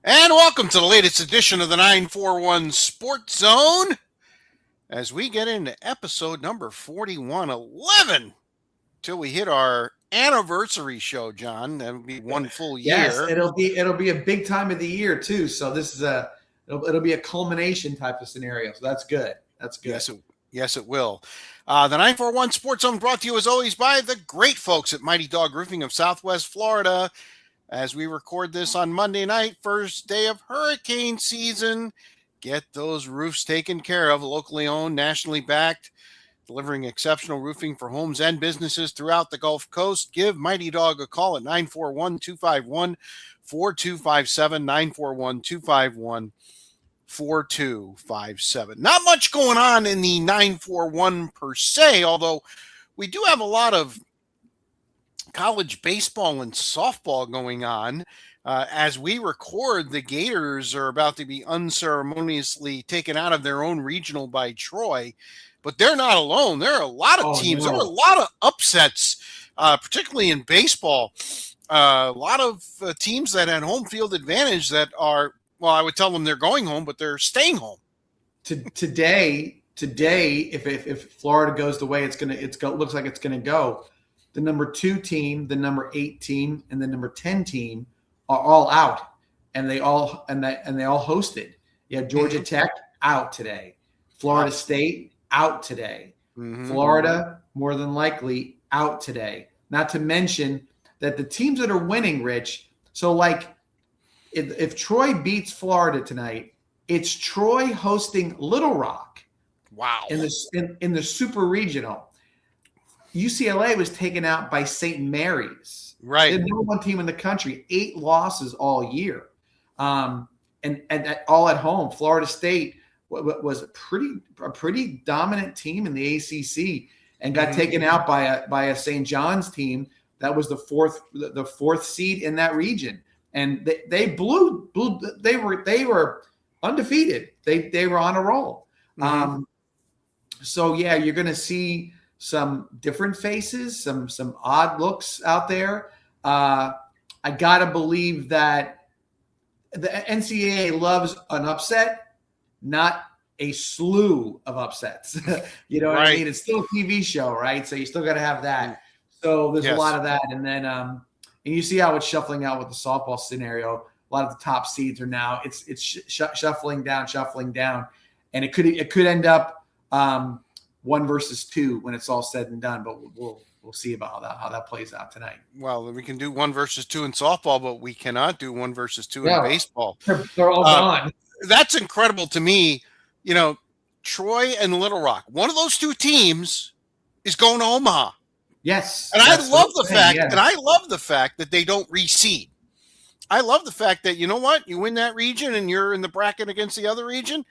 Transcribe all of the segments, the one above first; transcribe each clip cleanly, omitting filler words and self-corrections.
And welcome to the latest edition of the 941 Sports Zone as we get into episode number 4111 till we hit our anniversary show, John. That'll be one full year. Yes, it'll be a big time of the year too. So this is it'll be a culmination type of scenario. So that's good. That's good. Yes, it will. The 941 Sports Zone brought to you as always by the great folks at Mighty Dog Roofing of Southwest Florida. As we record this on Monday night, first day of hurricane season, get those roofs taken care of. Locally owned, nationally backed, delivering exceptional roofing for homes and businesses throughout the Gulf Coast. Give Mighty Dog a call at 941-251-4257, 941-251-4257. Not much going on in the 941 per se, although we do have a lot of college baseball and softball going on. As we record, the Gators are about to be unceremoniously taken out of their own regional by Troy, but they're not alone. There are a lot of teams. There are a lot of upsets, particularly in baseball. A lot of teams that had home field advantage that are, well, I would tell them they're going home, but they're staying home. Today, if Florida goes the way it looks like it's going to go, the number 2 team, the number 8 team, and the number 10 team are all out, and they all hosted. You have Georgia Tech out today, Florida State out today, Florida more than likely out today. Not to mention that the teams that are winning, Rich. So like, if Troy beats Florida tonight, it's Troy hosting Little Rock. Wow. In the Super Regional. UCLA was taken out by St. Mary's. Right. They're the number 1 team in the country, 8 losses all year. And all at home. Florida State was a pretty dominant team in the ACC and got taken out by a St. John's team that was the fourth seed in that region. And they were undefeated. They were on a roll. So yeah, you're going to see some different faces, some odd looks out there. I gotta believe that the NCAA loves an upset, not a slew of upsets. You know what I mean? It's still a TV show, right? So you still got to have that. So there's a lot of that, and then and you see how it's shuffling out with the softball scenario. A lot of the top seeds are now it's shuffling down, and it could end up 1 versus 2 when it's all said and done, but we'll see about how that plays out tonight. Well, we can do 1 versus 2 in softball, but we cannot do 1 versus 2 in baseball. They're all gone. That's incredible to me. You know, Troy and Little Rock, one of those 2 teams is going to Omaha. Yes. And I love the fact that they don't reseed. I love the fact that, you know what, you win that region and you're in the bracket against the other region.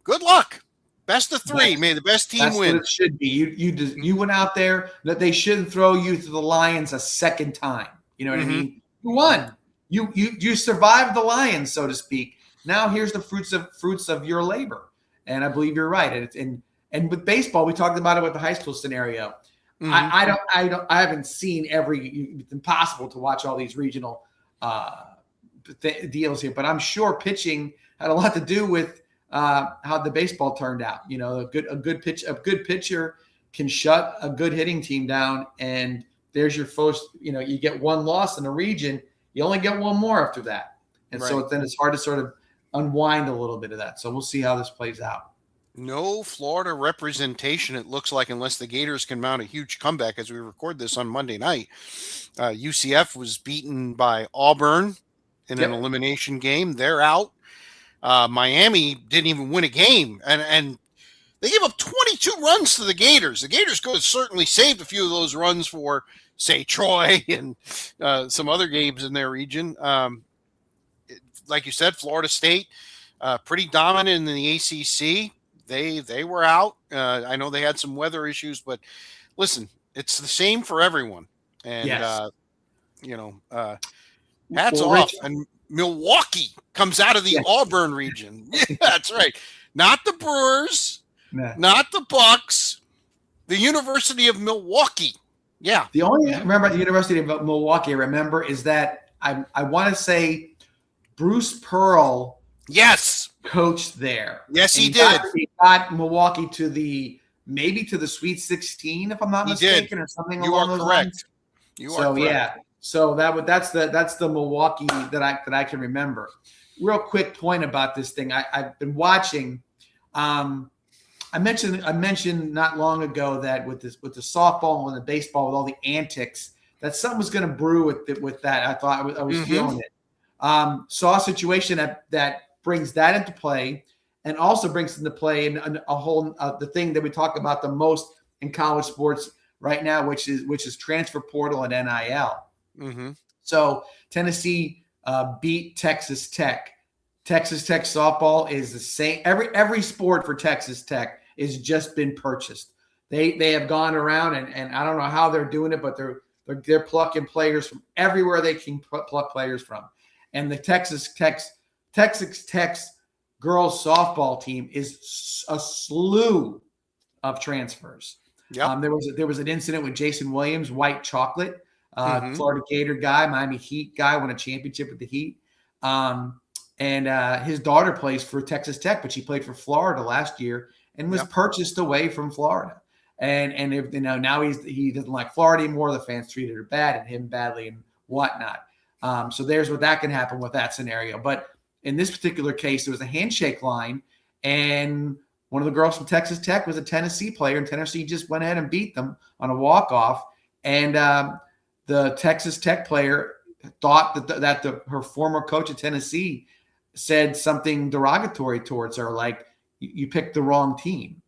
Good luck. Best of 3. May the best team win. That's what it should be. You went out there that they shouldn't throw you to the Lions a second time. You know what I mean? You won. You survived the Lions, so to speak. Now here's the fruits of your labor. And I believe you're right. And with baseball, we talked about it with the high school scenario. I haven't seen it's impossible to watch all these regional deals here, but I'm sure pitching had a lot to do with how the baseball turned out. You know, a good pitcher can shut a good hitting team down, and there's your first. You know, you get 1 loss in a region, you only get 1 more after that, and so then it's hard to sort of unwind a little bit of that. So we'll see how this plays out. No Florida representation, it looks like, unless the Gators can mount a huge comeback as we record this on Monday night. UCF was beaten by Auburn in an elimination game. They're out. Miami didn't even win a game, and they gave up 22 runs to the Gators. The Gators could have certainly saved a few of those runs for, say, Troy and some other games in their region. Like you said, Florida State, pretty dominant in the ACC. They were out. I know they had some weather issues, but listen, it's the same for everyone. And, hats off. And Milwaukee comes out of the Auburn region. Yeah, that's right. Not the Brewers, not the Bucks, the University of Milwaukee. Yeah. The only remember the University of Milwaukee, is that I want to say Bruce Pearl Yes. coached there. Yes, he And did. He got Milwaukee to the Sweet 16, if I'm not mistaken, or something You along are those correct. lines. You are correct. Yeah. So that's the Milwaukee that I can remember. Real quick point about this thing. I've been watching. I mentioned not long ago that with the softball and the baseball, with all the antics, that something was going to brew with that. I thought I was feeling it. Saw a situation that brings that into play, and also brings into play a whole the thing that we talk about the most in college sports right now, which is transfer portal and NIL. Mm-hmm. So Tennessee beat Texas Tech. Texas Tech softball is the same. Every sport for Texas Tech is just been purchased. They have gone around and I don't know how they're doing it, but they're plucking players from everywhere they can pluck players from. And the Texas Tech's girls softball team is a slew of transfers. Yep. There was an incident with Jason Williams, white chocolate, Mm-hmm. Florida Gator guy, Miami Heat guy, won a championship with the Heat. And his daughter plays for Texas Tech, but she played for Florida last year and was purchased away from Florida. And if, now he doesn't like Florida anymore. The fans treated her bad and him badly and whatnot. So there's what that can happen with that scenario. But in this particular case, there was a handshake line, and one of the girls from Texas Tech was a Tennessee player, and Tennessee just went ahead and beat them on a walk-off. And the Texas Tech player thought that her former coach at Tennessee said something derogatory towards her, like, you picked the wrong team.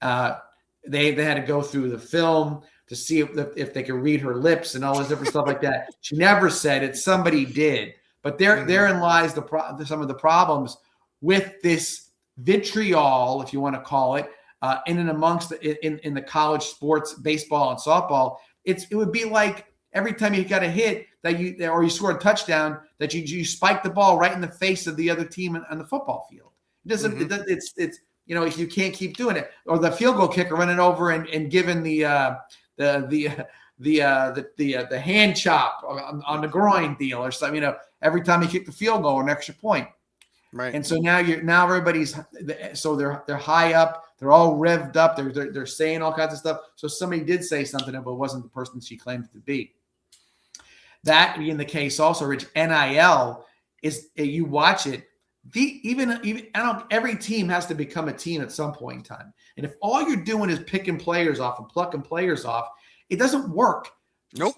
They had to go through the film to see if they could read her lips and all this different stuff like that. She never said it. Somebody did. But therein lies some of the problems with this vitriol, if you want to call it, in and amongst in the college sports, baseball and softball. It would be like every time you got a hit or you score a touchdown, that you spike the ball right in the face of the other team on the football field. It doesn't. It's you can't keep doing it. Or the field goal kicker running over and giving the hand chop on the groin deal or something. Every time you kick the field goal, an extra point. Right. And so now everybody's they're high up. They're all revved up. They're saying all kinds of stuff. So somebody did say something, but it wasn't the person she claimed it to be. That being the case, also, Rich, NIL is, you watch it. Every team has to become a team at some point in time. And if all you're doing is picking players off and plucking players off, it doesn't work. Nope.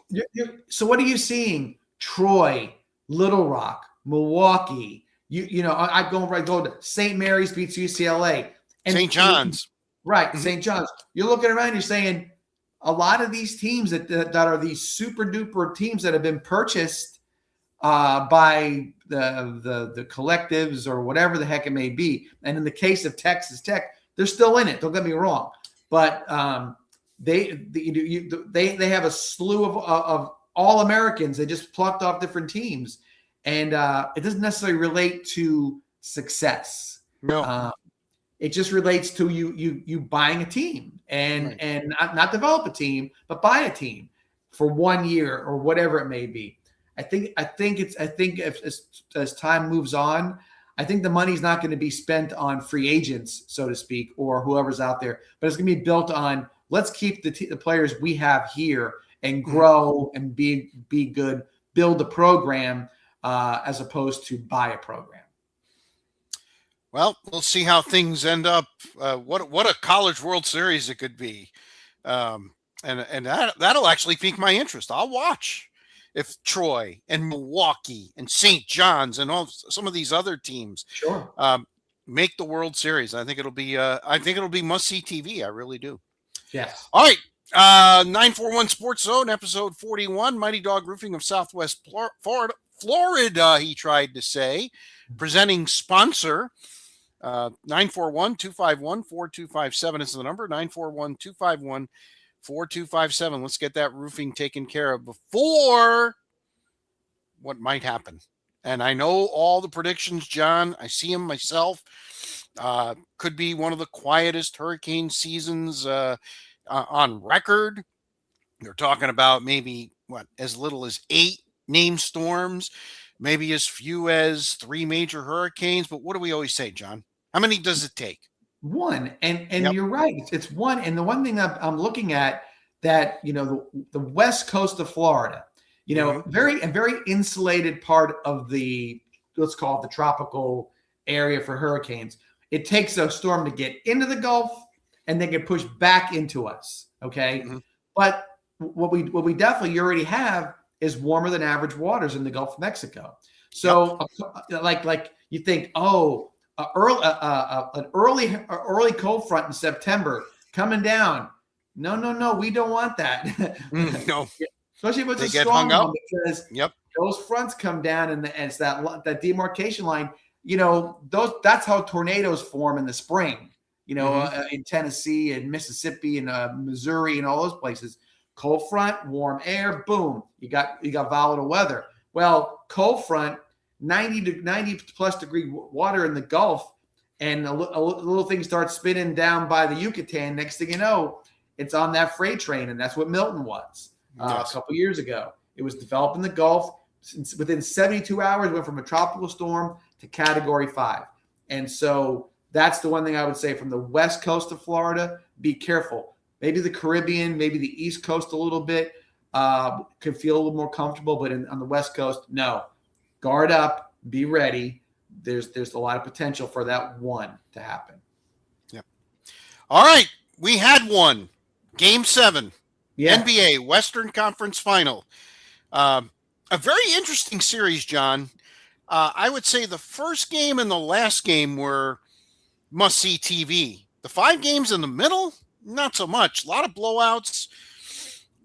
So what are you seeing? Troy, Little Rock, Milwaukee. I go to St. Mary's beats UCLA. And St. John's. Right, Mm-hmm. St. John's. You're looking around, you're saying a lot of these teams that are these super duper teams that have been purchased by the collectives or whatever the heck it may be. And in the case of Texas Tech, they're still in it. Don't get me wrong, but they have a slew of all Americans. They just plucked off different teams, and it doesn't necessarily relate to success. No. It just relates to you buying a team and not develop a team, but buy a team for 1 year or whatever it may be. I think as time moves on, I think the money's not going to be spent on free agents, so to speak, or whoever's out there, but it's going to be built on, let's keep the players we have here and grow and be good, build a program as opposed to buy a program. Well, we'll see how things end up. What a college World Series it could be, and that'll actually pique my interest. I'll watch if Troy and Milwaukee and St. John's and some of these other teams make the World Series. I think it'll be must-see TV. I really do. Yes. All right. 941 Sports Zone, episode 41. Mighty Dog Roofing of Southwest Florida, he tried to say. Presenting sponsor. 941-251-4257 is the number. 941-251-4257. Let's get that roofing taken care of before what might happen. And I know all the predictions, John. I see them myself. Could be one of the quietest hurricane seasons on record. They're talking about maybe as little as 8 named storms. maybe as few as 3 major hurricanes. But what do we always say, John? How many does it take? One, and Yep. you're right. It's one, and the one thing I'm looking at that the west coast of Florida, very insulated part of the, let's call it, the tropical area for hurricanes. It takes a storm to get into the Gulf and then get pushed back into us. Okay, but what we definitely already have is warmer than average waters in the Gulf of Mexico. So like you think, an early cold front in September coming down. No, we don't want that. No, especially if it's they a get hung strong up. one, because Yep. those fronts come down, and it's that demarcation line. That's how tornadoes form in the spring. In Tennessee and Mississippi and Missouri and all those places. Cold front, warm air, boom, you got volatile weather. Well, cold front, 90 plus degree water in the Gulf, and a little thing starts spinning down by the Yucatan. Next thing you know, it's on that freight train, and that's what Milton was a couple years ago. It was developed in the Gulf. Within 72 hours, it went from a tropical storm to Category 5. And so that's the one thing I would say from the west coast of Florida. Be careful. Maybe the Caribbean, maybe the East Coast a little bit could feel a little more comfortable, but on the West Coast, no. Guard up, be ready. There's a lot of potential for that one to happen. Yep. All right, we had one. Game 7, NBA Western Conference Final. A very interesting series, John. I would say the first game and the last game were must-see TV. The 5 games in the middle, not so much. A lot of blowouts,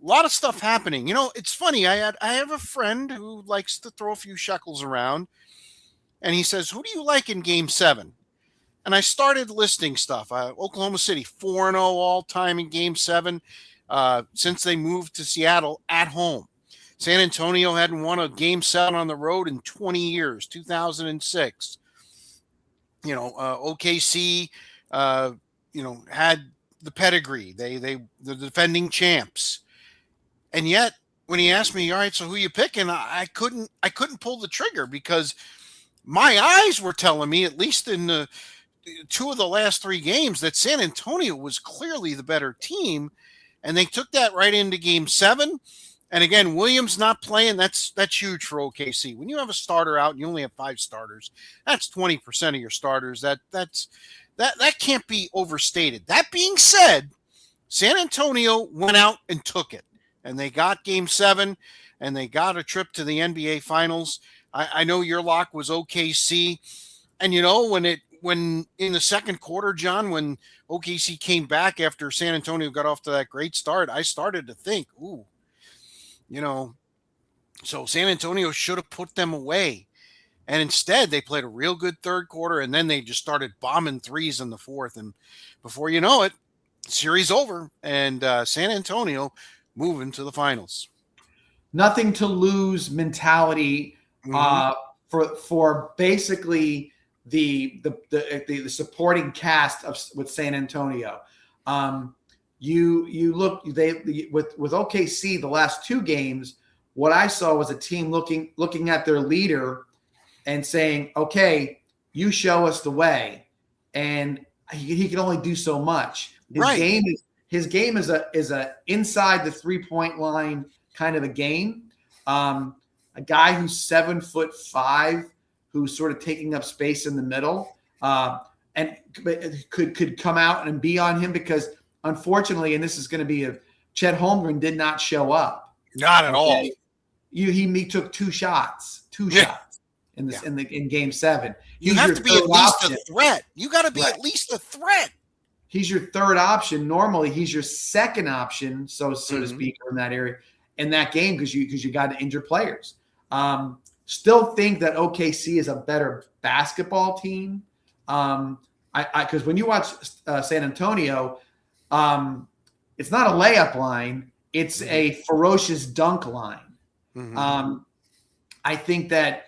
a lot of stuff happening. It's funny. I have a friend who likes to throw a few shekels around, and he says, "Who do you like in Game 7?" And I started listing stuff. Oklahoma City 4-0 all time in Game 7 since they moved to Seattle at home. San Antonio hadn't won a Game 7 on the road in 20 years, 2006. OKC, had the pedigree. The defending champs. And yet, when he asked me, all right, so who you picking? I couldn't pull the trigger, because my eyes were telling me, at least in the 2 of the last 3 games, that San Antonio was clearly the better team. And they took that right into Game 7. And again, Williams not playing, that's huge for OKC. When you have a starter out and you only have 5 starters, that's 20% of your starters. That can't be overstated. That being said, San Antonio went out and took it, and they got Game 7, and they got a trip to the NBA Finals. I know your lock was OKC, and when in the second quarter, John, when OKC came back after San Antonio got off to that great start, I started to think, so San Antonio should have put them away. And instead, they played a real good third quarter, and then they just started bombing threes in the fourth. And before you know it, series over, and San Antonio moving to the finals. Nothing to lose mentality for basically the supporting cast with San Antonio. You look with OKC the last 2 games. What I saw was a team looking at their leader and saying, "Okay, you show us the way," and he can only do so much. His game is a inside the 3-point line kind of a game. A guy who's 7'5", who's sort of taking up space in the middle, and could come out and be on him, because unfortunately, and this is going to be Chet Holmgren did not show up. Not at all. He took 2 shots in Game 7. You have to be at least a threat. You got to be at least a threat. He's your third option. Normally, he's your second option, so to speak, in that area, in that game, because you got to injure players. Still think that OKC is a better basketball team. Because when you watch San Antonio, it's not a layup line; it's a ferocious dunk line. I think that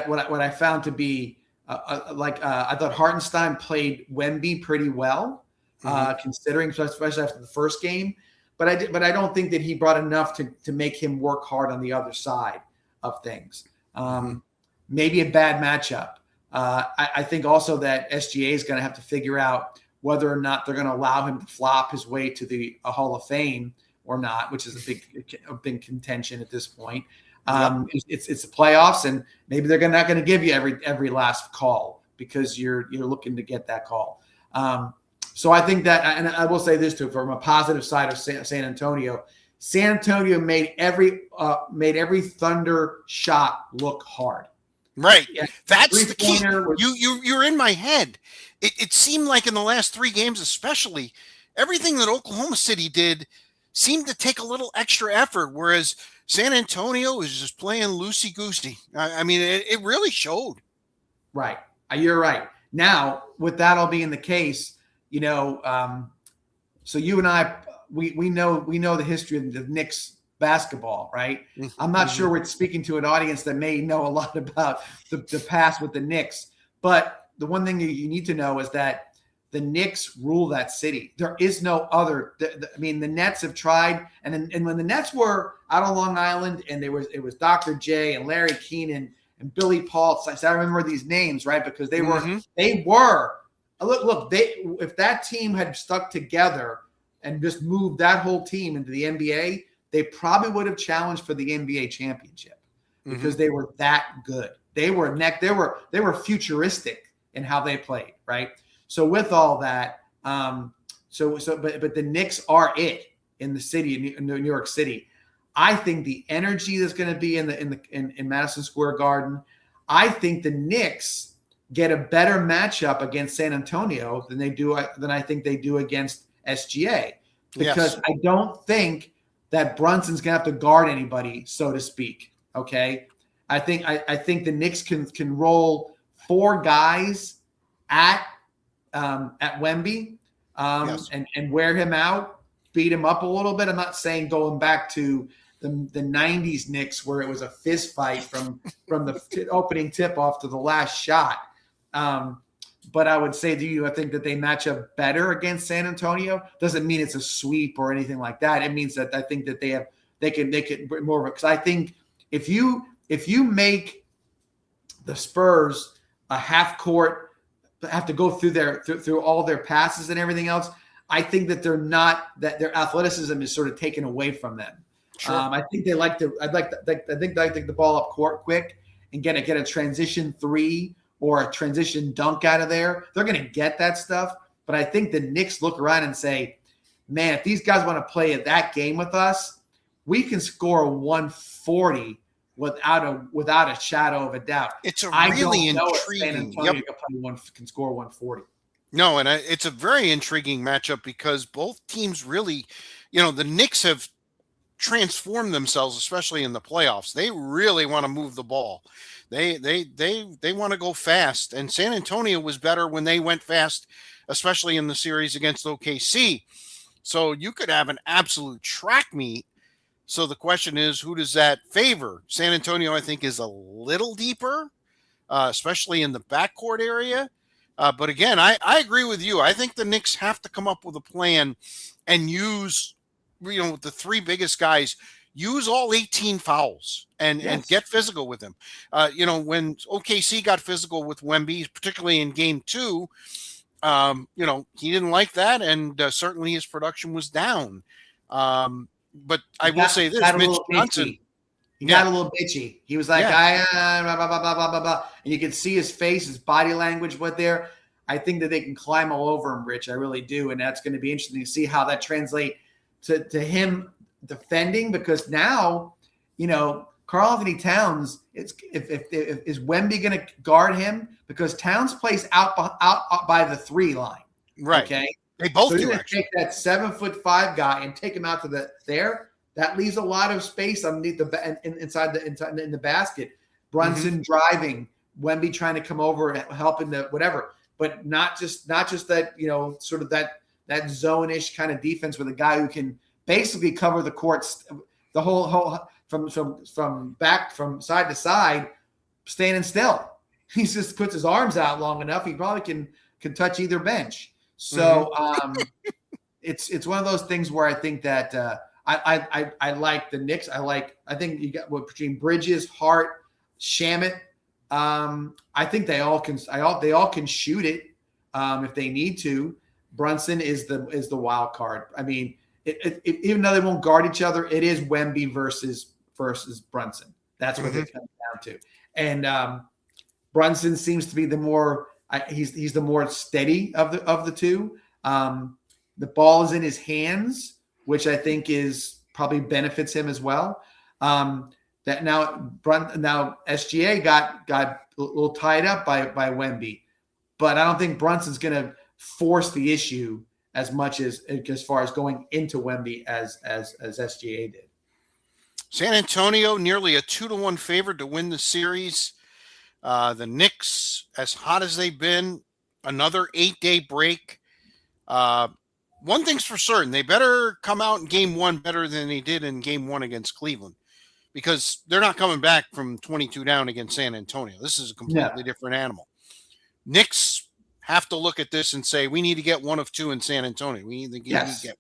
what I found to be I thought Hartenstein played Wemby pretty well, considering, especially after the first game. But I don't think that he brought enough to make him work hard on the other side of things. Maybe a bad matchup. I think also that SGA is going to have to figure out whether or not they're going to allow him to flop his way to the Hall of Fame or not, which is a big contention at this point. It's the playoffs, and maybe they're not going to give you every last call because you're looking to get that call. So I think that, and I will say this too, from a positive side of San Antonio. San Antonio made every Thunder shot look hard. Right. Yeah. That's the key. You're in my head. It seemed like in the last 3 games, especially, everything that Oklahoma City did seemed to take a little extra effort, whereas San Antonio is just playing loosey-goosey. I mean, it really showed. Right. You're right. Now, with that all being the case, so you and I, we know the history of the Knicks basketball, right? I'm not sure we're speaking to an audience that may know a lot about the past with the Knicks, but the one thing you need to know is that the Knicks rule that city. There is no other. I mean, the Nets have tried, and when the Nets were out on Long Island, and it was Dr. J and Larry Keenan and Billy Paul. So I remember these names, right? Because they were. Look. If that team had stuck together and just moved that whole team into the NBA, they probably would have challenged for the NBA championship because they were that good. They were They were futuristic in how they played, right? So with all that, but the Knicks are it in the city, in New York City. I think the energy that's going to be in Madison Square Garden. I think the Knicks get a better matchup against San Antonio than I think they do against SGA, because I don't think that Brunson's going to have to guard anybody, so to speak. Okay, I think the Knicks can roll 4 guys at Wemby and wear him out, beat him up a little bit. I'm not saying going back to the 90s Knicks where it was a fist fight from the opening tip off to the last shot. But I would say to you, I think that they match up better against San Antonio. Doesn't mean it's a sweep or anything like that. It means that I think that they can more of it. Because I think if you make the Spurs a half court, have to go through all their passes and everything else, I think that their athleticism is sort of taken away from them. Sure. I think they like to. I think they take the ball up court quick and get a transition 3 or a transition dunk out of there. They're going to get that stuff. But I think the Knicks look around and say, man, if these guys want to play that game with us, we can score 140 without a shadow of a doubt. It's really intriguing. San Antonio can score 140. No, and it's a very intriguing matchup because both teams really, the Knicks have transformed themselves, especially in the playoffs. They really want to move the ball. They want to go fast, and San Antonio was better when they went fast, especially in the series against OKC. So you could have an absolute track meet. So the question is, who does that favor? San Antonio, I think, is a little deeper, especially in the backcourt area. But again, I agree with you. I think the Knicks have to come up with a plan and use, the 3 biggest guys, use all 18 fouls and get physical with them. When OKC got physical with Wemby, particularly in game 2, he didn't like that, and certainly his production was down. But I will say this, Mitch Johnson. He got a little bitchy. He was like, blah, blah, blah, blah, blah, blah. And you can see his face, his body language, what there. I think that they can climb all over him, Rich. I really do. And that's going to be interesting to see how that translates to him defending, because now, Karl-Anthony Towns, is Wemby going to guard him? Because Towns plays out by the 3 line. Right. Okay. They both so do. You're going to take that 7'5" guy and take him out to there. That leaves a lot of space underneath inside in the basket. Brunson driving, Wemby trying to come over, helping the whatever, but not just that, sort of that zone-ish kind of defense with a guy who can basically cover the courts, the whole from side to side, standing still. He just puts his arms out long enough. He probably can touch either bench. So it's one of those things where I think that I like the Knicks. I think you got between Bridges, Hart, Shamet. I think they all can shoot it if they need to. Brunson is the wild card. I mean, even though they won't guard each other, it is Wemby versus Brunson. That's what it comes down to. And Brunson seems to be the more he's the more steady of the two. The ball is in his hands, which I think is probably benefits him as well. That now SGA got a little tied up by Wemby, but I don't think Brunson's going to force the issue as much as far as going into Wemby as SGA did. San Antonio nearly a 2-1 favorite to win the series. The Knicks, as hot as they've been, another 8-day break. One thing's for certain, they better come out in game one better than they did in game one against Cleveland, because they're not coming back from 22 down against San Antonio. This is a completely different animal. Knicks have to look at this and say, we need to get one of two in San Antonio. We either get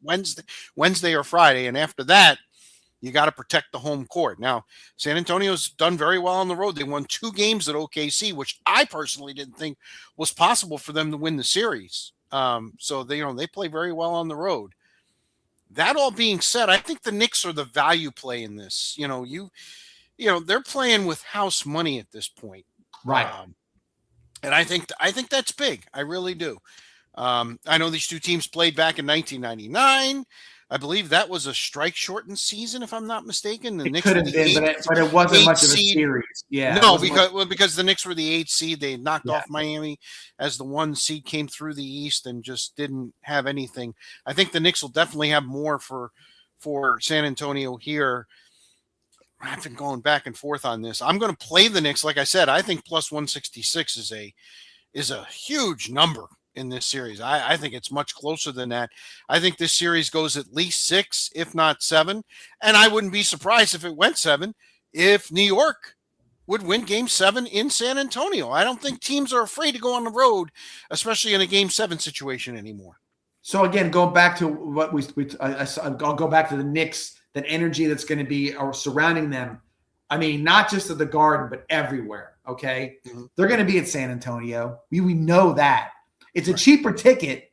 Wednesday or Friday. And after that, you got to protect the home court. Now, San Antonio's done very well on the road. They won 2 games at OKC, which I personally didn't think was possible for them to win the series. So they play very well on the road. That all being said, I think the Knicks are the value play in this. They're playing with house money at this point. Right. And I think that's big. I really do. I know these two teams played back in 1999. I believe that was a strike-shortened season, if I'm not mistaken. The Knicks could have been, but it wasn't much of a series. Yeah. No, because the Knicks were the 8th seed. They knocked off Miami as the 1 seed, came through the East and just didn't have anything. I think the Knicks will definitely have more for San Antonio here. I've been going back and forth on this. I'm going to play the Knicks. Like I said, I think plus 166 is a huge number in this series. I think it's much closer than that. I think this series goes at least 6, if not 7. And I wouldn't be surprised if it went 7 if New York would win game 7 in San Antonio. I don't think teams are afraid to go on the road, especially in a game 7 situation anymore. So again, going back to what I'll go back to the Knicks, that energy that's going to be surrounding them. I mean, not just at the Garden, but everywhere. Okay. Mm-hmm. They're going to be at San Antonio. We know that. It's a cheaper ticket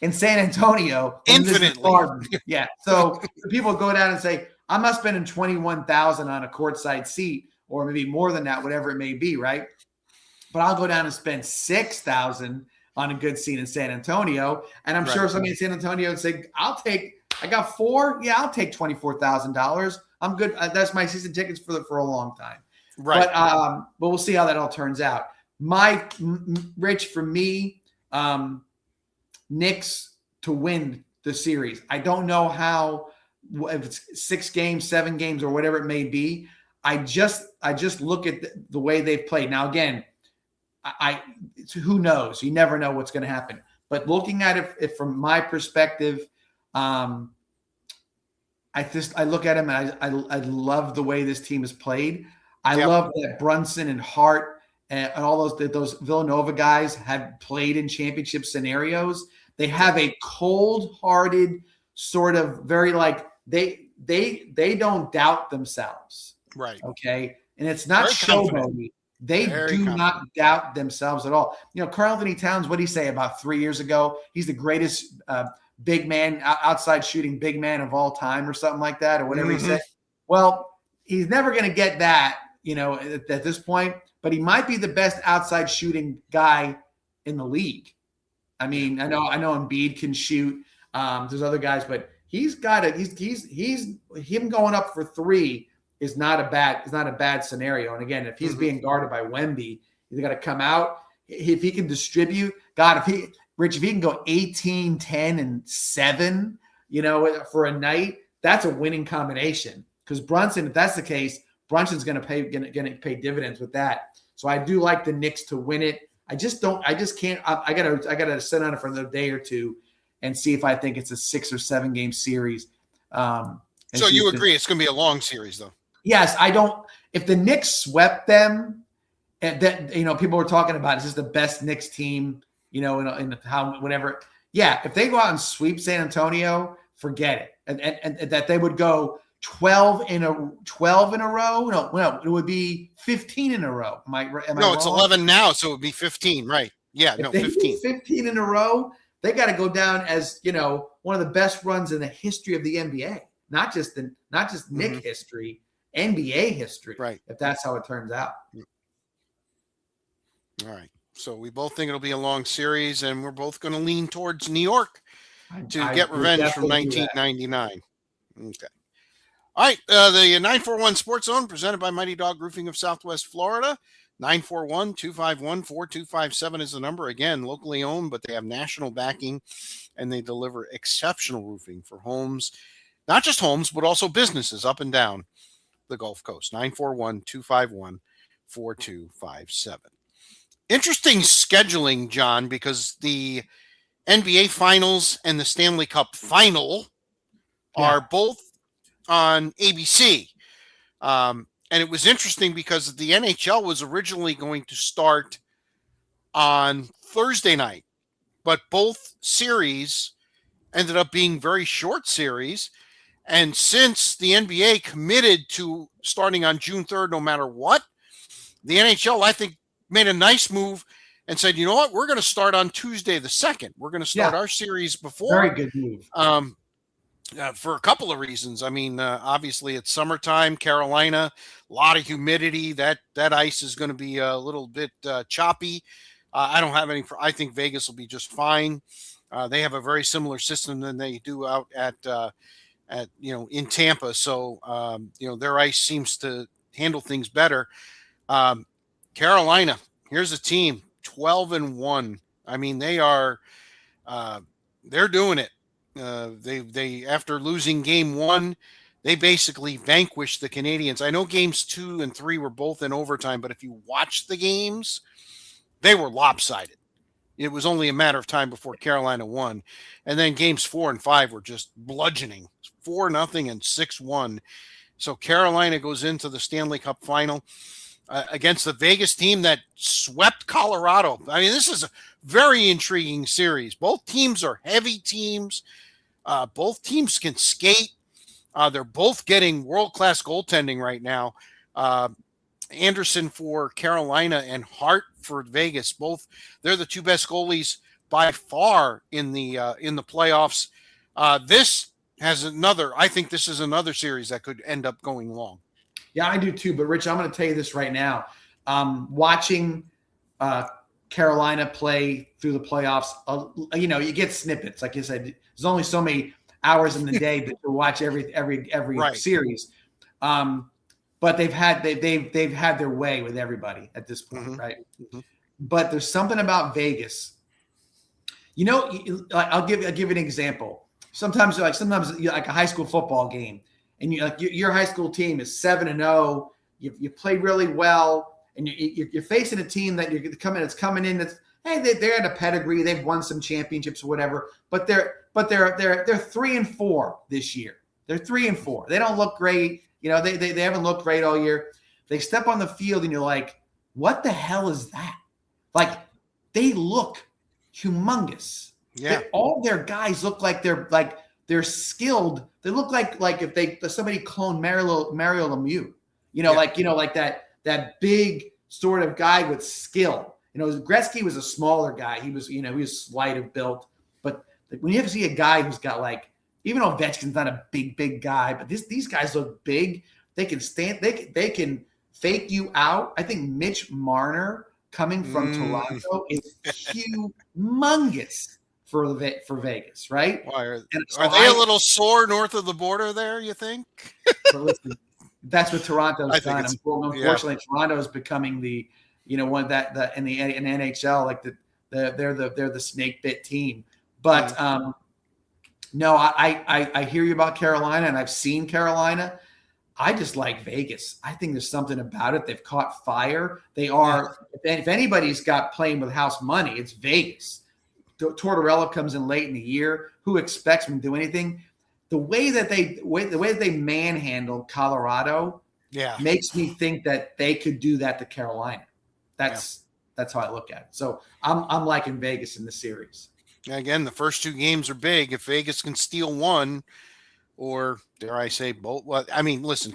in San Antonio. Infinitely. Yeah. So people go down and say, I'm not spending $21,000 on a courtside seat, or maybe more than that, whatever it may be, right? But I'll go down and spend $6,000 on a good seat in San Antonio. And I'm sure somebody in San Antonio would say, I got 4. Yeah, I'll take $24,000. I'm good. That's my season tickets for a long time. Right. But we'll see how that all turns out. Rich, for me, Knicks to win the series. I don't know how, if it's 6 games, 7 games, or whatever it may be. I just look at the way they've played. Now, again, who knows? You never know what's going to happen. But looking at it from my perspective, I look at him and I love the way this team has played. I love that Brunson and Hart and all those Villanova guys have played in championship scenarios. They have a cold-hearted sort of very they don't doubt themselves. Right. Okay. And it's not showboaty. They do not doubt themselves at all. Karl-Anthony Towns, what did he say about 3 years ago? He's the greatest big man, outside shooting big man of all time, or something like that, or whatever he said. Well, he's never going to get that, at this point, but he might be the best outside shooting guy in the league. I mean, I know Embiid can shoot. There's other guys, but he's got it. He's him going up for 3 is not a bad scenario. And again, if he's being guarded by Wemby, he's got to come out. If he can distribute, God, if he can go 18, 10, and 7, for a night, that's a winning combination. Because Brunson, if that's the case, Brunson's going to pay dividends with that. So I do like the Knicks to win it. I gotta sit on it for another day or two and see if I think it's a 6 or 7 game series. So you agree it's going to be a long series, though? Yes, I don't. If the Knicks swept them, and that people were talking about, is this the best Knicks team? In how whatever. Yeah, if they go out and sweep San Antonio, forget it, and that they would go 12 in a row. No, it would be 15 in a row. Am I No, it's wrong? 11 now, so it would be 15, right? Yeah, If no, they do 15. 15 in a row, they got to go down as, one of the best runs in the history of the NBA. Not just Knick history, NBA history. Right. If that's how it turns out. All right. So we both think it'll be a long series, and we're both going to lean towards New York to get would revenge from definitely do that. 1999. Okay. All right. The 941 Sports Zone presented by Mighty Dog Roofing of Southwest Florida. 941-251-4257 is the number. Again, locally owned, but they have national backing, and they deliver exceptional roofing for homes, not just homes, but also businesses up and down the Gulf Coast. 941-251-4257. Interesting scheduling, John, because the NBA Finals and the Stanley Cup Final are both on ABC. And it was interesting because the NHL was originally going to start on Thursday night, but both series ended up being very short series. And since the NBA committed to starting on June 3rd, no matter what, the NHL, I think, made a nice move and said, you know what, we're going to start on Tuesday the 2nd. We're going to start our series before. Very good move. For a couple of reasons. I mean, obviously it's summertime, Carolina, a lot of humidity. That ice is going to be a little bit choppy. I don't have any. I think Vegas will be just fine. They have a very similar system than they do out at in Tampa. So their ice seems to handle things better. Carolina, here's a team 12-1. I mean, they are they're doing it. They after losing game 1, they basically vanquished the Canadians. I know games 2 and 3 were both in overtime, but if you watch the games, they were lopsided. It was only a matter of time before Carolina won. And then games 4 and 5 were just bludgeoning, 4-0 and 6-1. So Carolina goes into the Stanley Cup final against the Vegas team that swept Colorado. I mean, this is a very intriguing series. Both teams are heavy teams. Both teams can skate. They're both getting world-class goaltending right now. Anderson for Carolina and Hart for Vegas. They're the two best goalies by far in the playoffs. I think this is another series that could end up going long. Yeah, I do too. But Rich, I'm going to tell you this right now. Watching Carolina play through the playoffs, you get snippets. Like you said, there's only so many hours in the day to watch every right. series. But they've had their way with everybody at this point, right? Mm-hmm. But there's something about Vegas. I'll give an example. Sometimes like a high school football game, and your high school team is 7-0. You play really well, and you're facing a team that it's coming in. That's they're at a pedigree. They've won some championships or whatever, but they're 3-4 this year. They're 3-4. They don't look great. They haven't looked great all year. They step on the field and you're like, what the hell is that? Like, they look humongous. Yeah. All their guys look like they're skilled. They look like if somebody cloned Mario Lemieux, like that big sort of guy with skill. Gretzky was a smaller guy. He was slight of built, but when you ever see a guy who's got even Ovechkin's not a big guy, but these guys look big. They can stand. They can fake you out. I think Mitch Marner coming from Toronto is humongous for Vegas, right? Are they a little sore north of the border there, you think? Listen, that's what Toronto's done. Unfortunately, Toronto is becoming the one that in the NHL, they're the snake bit team. But no, I hear you about Carolina, and I've seen Carolina. I just like Vegas. I think there's something about it. They've caught fire. They are. If anybody's got playing with house money, it's Vegas. Tortorella comes in late in the year. Who expects him to do anything? The way that they manhandled Colorado, makes me think that they could do that to Carolina. That's how I look at it. So I'm liking Vegas in the series. Again, the first two games are big. If Vegas can steal one, or dare I say both. Well, I mean, listen,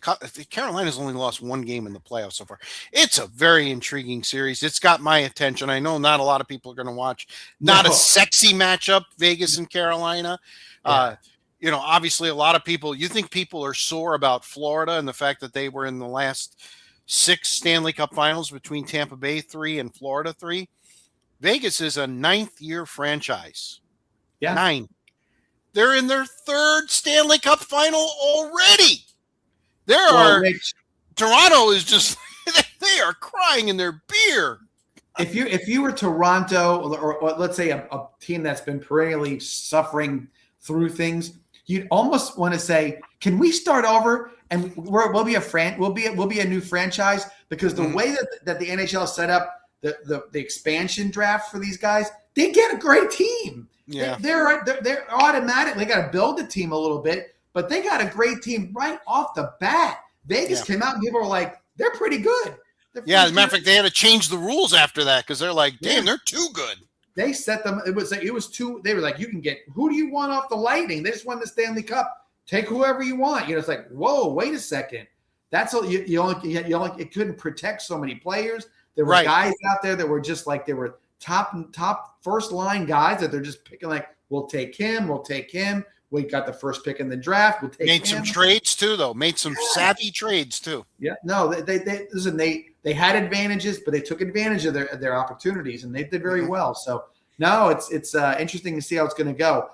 Carolina's only lost one game in the playoffs so far. It's a very intriguing series. It's got my attention. I know not a lot of people are going to watch. Not a sexy matchup, Vegas and Carolina. Yeah. Obviously a lot of people, you think people are sore about Florida and the fact that they were in the last 6 Stanley Cup finals between Tampa Bay 3 and Florida 3. Vegas is a 9th-year franchise. Yeah. 9. They're in their 3rd Stanley Cup final already. Toronto is just, they are crying in their beer. If you were Toronto, or let's say a team that's been perennially suffering through things, you'd almost want to say, can we start over and we'll be a new franchise? Because the way that the NHL set up the expansion draft for these guys, they get a great team. Yeah, they're automatically got to build the team a little bit, but they got a great team right off the bat. Vegas came out and people were like, they're pretty good. As a matter of fact, they had to change the rules after that because they're like, damn, they're too good. They set them. It was too. They were like, you can get who do you want off the Lightning? They just won the Stanley Cup. Take whoever you want. It's like, whoa, wait a second. That's all. You only it couldn't protect so many players. There were guys out there that were just like they were top first line guys that they're just picking. Like, we'll take him. We'll take him. We got the first pick in the draft. We'll take. Made some trades too, though. Made some savvy trades too. Yeah. No, they had advantages, but they took advantage of their opportunities, and they did very well. So no, it's interesting to see how it's going to go.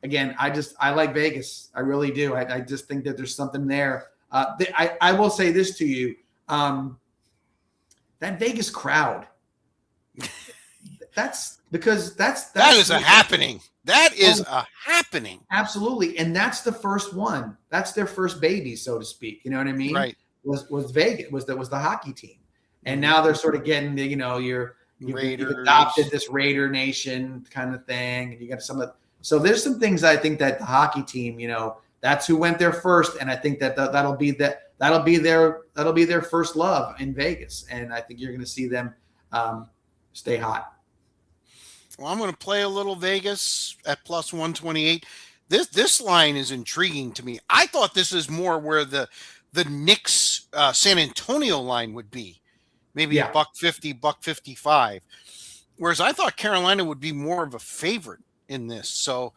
Again, I like Vegas. I really do. I just think that there's something there. I will say this to you: that Vegas crowd. That is a happening. That is a happening. Absolutely, and that's the first one. That's their first baby, so to speak. You know what I mean? Right. Was Vegas was the hockey team, and now they're sort of getting you've adopted this Raider Nation kind of thing, and you got so there's some things I think that the hockey team, that's who went there first, and I think that that'll be their first love in Vegas, and I think you're going to see them stay hot. Well, I'm going to play a little Vegas at plus 128. This line is intriguing to me. I thought this is more where the Knicks San Antonio line would be, maybe $1.50, $1.55. Whereas I thought Carolina would be more of a favorite in this. So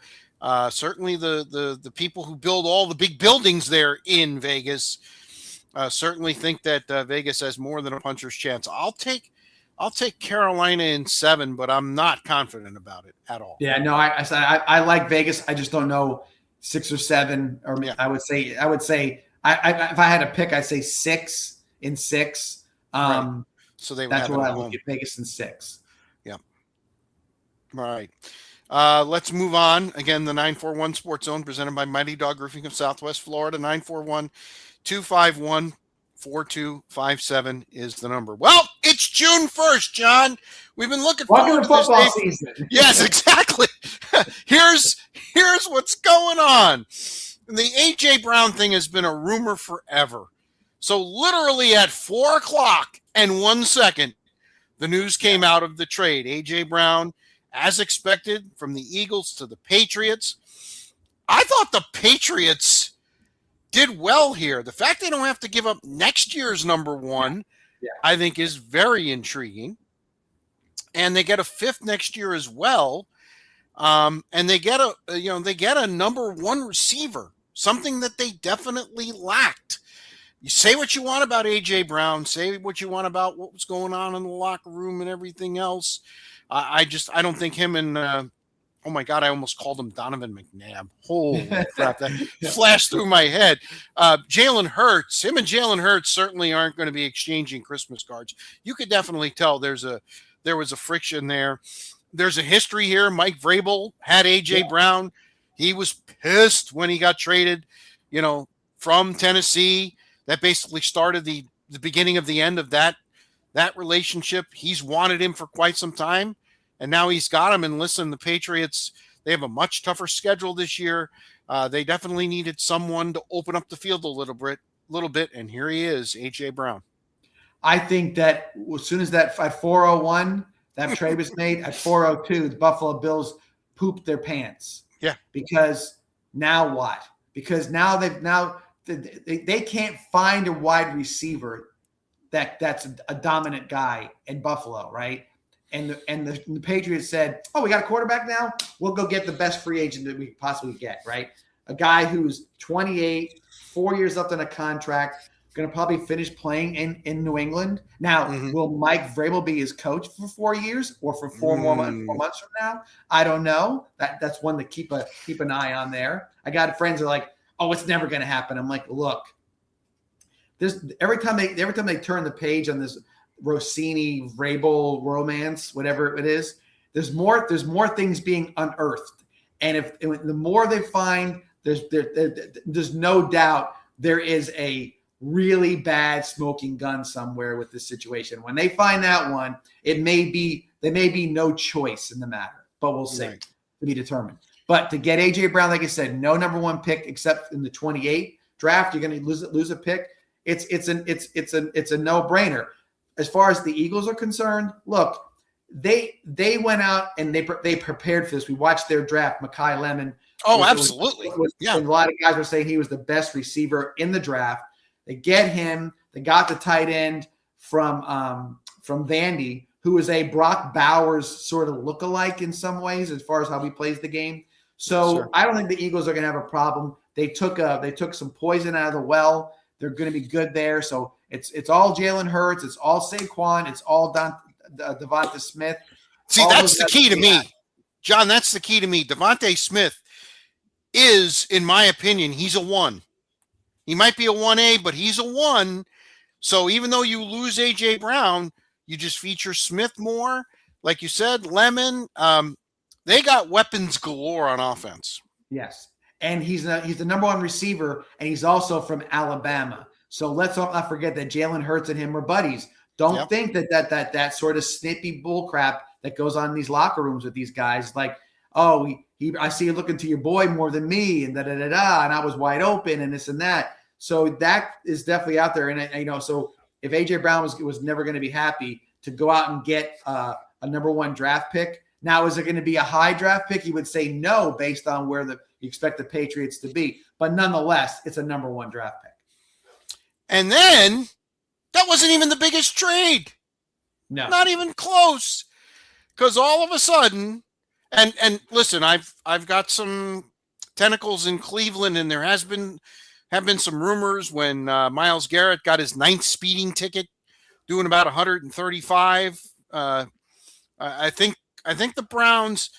certainly the people who build all the big buildings there in Vegas certainly think that Vegas has more than a puncher's chance. I'll take Carolina in 7, but I'm not confident about it at all. Yeah, no, I like Vegas. I just don't know 6 or 7, or I would say if I had to pick, I'd say 6 in 6. Right. So that's what I would get, Vegas in 6. Yeah. All right. Let's move on. Again, the 941 Sports Zone presented by Mighty Dog Roofing of Southwest Florida. 941-251-4257 is the number. Well, it's June 1st, John. We've been looking forward to football this season. Yes, exactly. Here's what's going on. The A.J. Brown thing has been a rumor forever. So literally at 4:01, the news came out of the trade. A.J. Brown, as expected, from the Eagles to the Patriots. I thought the Patriots did well here. The fact they don't have to give up next year's number 1, I think is very intriguing. And they get a 5th next year as well. And they get a number 1 receiver, something that they definitely lacked. You say what you want about A.J. Brown, say what you want about what was going on in the locker room and everything else. I don't think him and oh my God, I almost called him Donovan McNabb. Holy crap, that flashed through my head. Jalen Hurts, him and Jalen Hurts certainly aren't going to be exchanging Christmas cards. You could definitely tell there was a friction there. There's a history here. Mike Vrabel had A.J. Brown. He was pissed when he got traded, from Tennessee. That basically started the beginning of the end of that relationship. He's wanted him for quite some time, and now he's got him. And listen, the Patriots, they have a much tougher schedule this year. They definitely needed someone to open up the field a little bit, and here he is, A.J. Brown. I think that as soon as that at 4:01 that trade was made, at 4:02 the Buffalo Bills pooped their pants. Yeah. Because now what? because now they can't find a wide receiver that's a dominant guy in Buffalo, right? And the Patriots said, "Oh, we got a quarterback now. We'll go get the best free agent that we could possibly get, right? A guy who's 28, 4 years left on a contract, going to probably finish playing in New England. Now, will Mike Vrabel be his coach for 4 years or for 4 more months from now? I don't know. That's one to keep an eye on there. I got friends who are like, "Oh, it's never going to happen." I'm like, look, every time they turn the page on this Rossini Vrabel romance, whatever it is, there's more things being unearthed, and the more they find, there's no doubt there is a really bad smoking gun somewhere with this situation. When they find that one, there may be no choice in the matter, but we'll see. Right. To be determined. But to get AJ Brown, like I said, no number 1 pick except in the 28 draft. You're going to lose a pick. It's a no-brainer. As far as the Eagles are concerned, look, they went out and they prepared for this. We watched their draft, Mekhi Lemon. Oh, absolutely. And a lot of guys were saying he was the best receiver in the draft. They get him. They got the tight end from Vandy, who is a Brock Bowers sort of lookalike in some ways as far as how he plays the game. So sure. I don't think the Eagles are going to have a problem. They took some poison out of the well. They're going to be good there. So it's all Jalen Hurts. It's all Saquon. It's all Devonta Smith. See, that's the key to me. John, that's the key to me. Devonta Smith is, in my opinion, he's a 1. He might be a 1A, but he's a 1. So even though you lose A.J. Brown, you just feature Smith more. Like you said, Lemon, they got weapons galore on offense. Yes. And he's the number 1 receiver, and he's also from Alabama. So let's not forget that Jalen Hurts and him are buddies. Don't think that sort of snippy bull crap that goes on in these locker rooms with these guys. Like, oh, I see you looking to your boy more than me, and and I was wide open, and this and that. So that is definitely out there. And so if AJ Brown was never going to be happy to go out and get a number 1 draft pick, now is it going to be a high draft pick? He would say no, based on where you expect the Patriots to be. But nonetheless, it's a number 1 draft pick. And then that wasn't even the biggest trade. No, not even close. Because all of a sudden, and listen, I've got some tentacles in Cleveland, and there have been some rumors when Myles Garrett got his 9th speeding ticket, doing about 135. I think the Browns,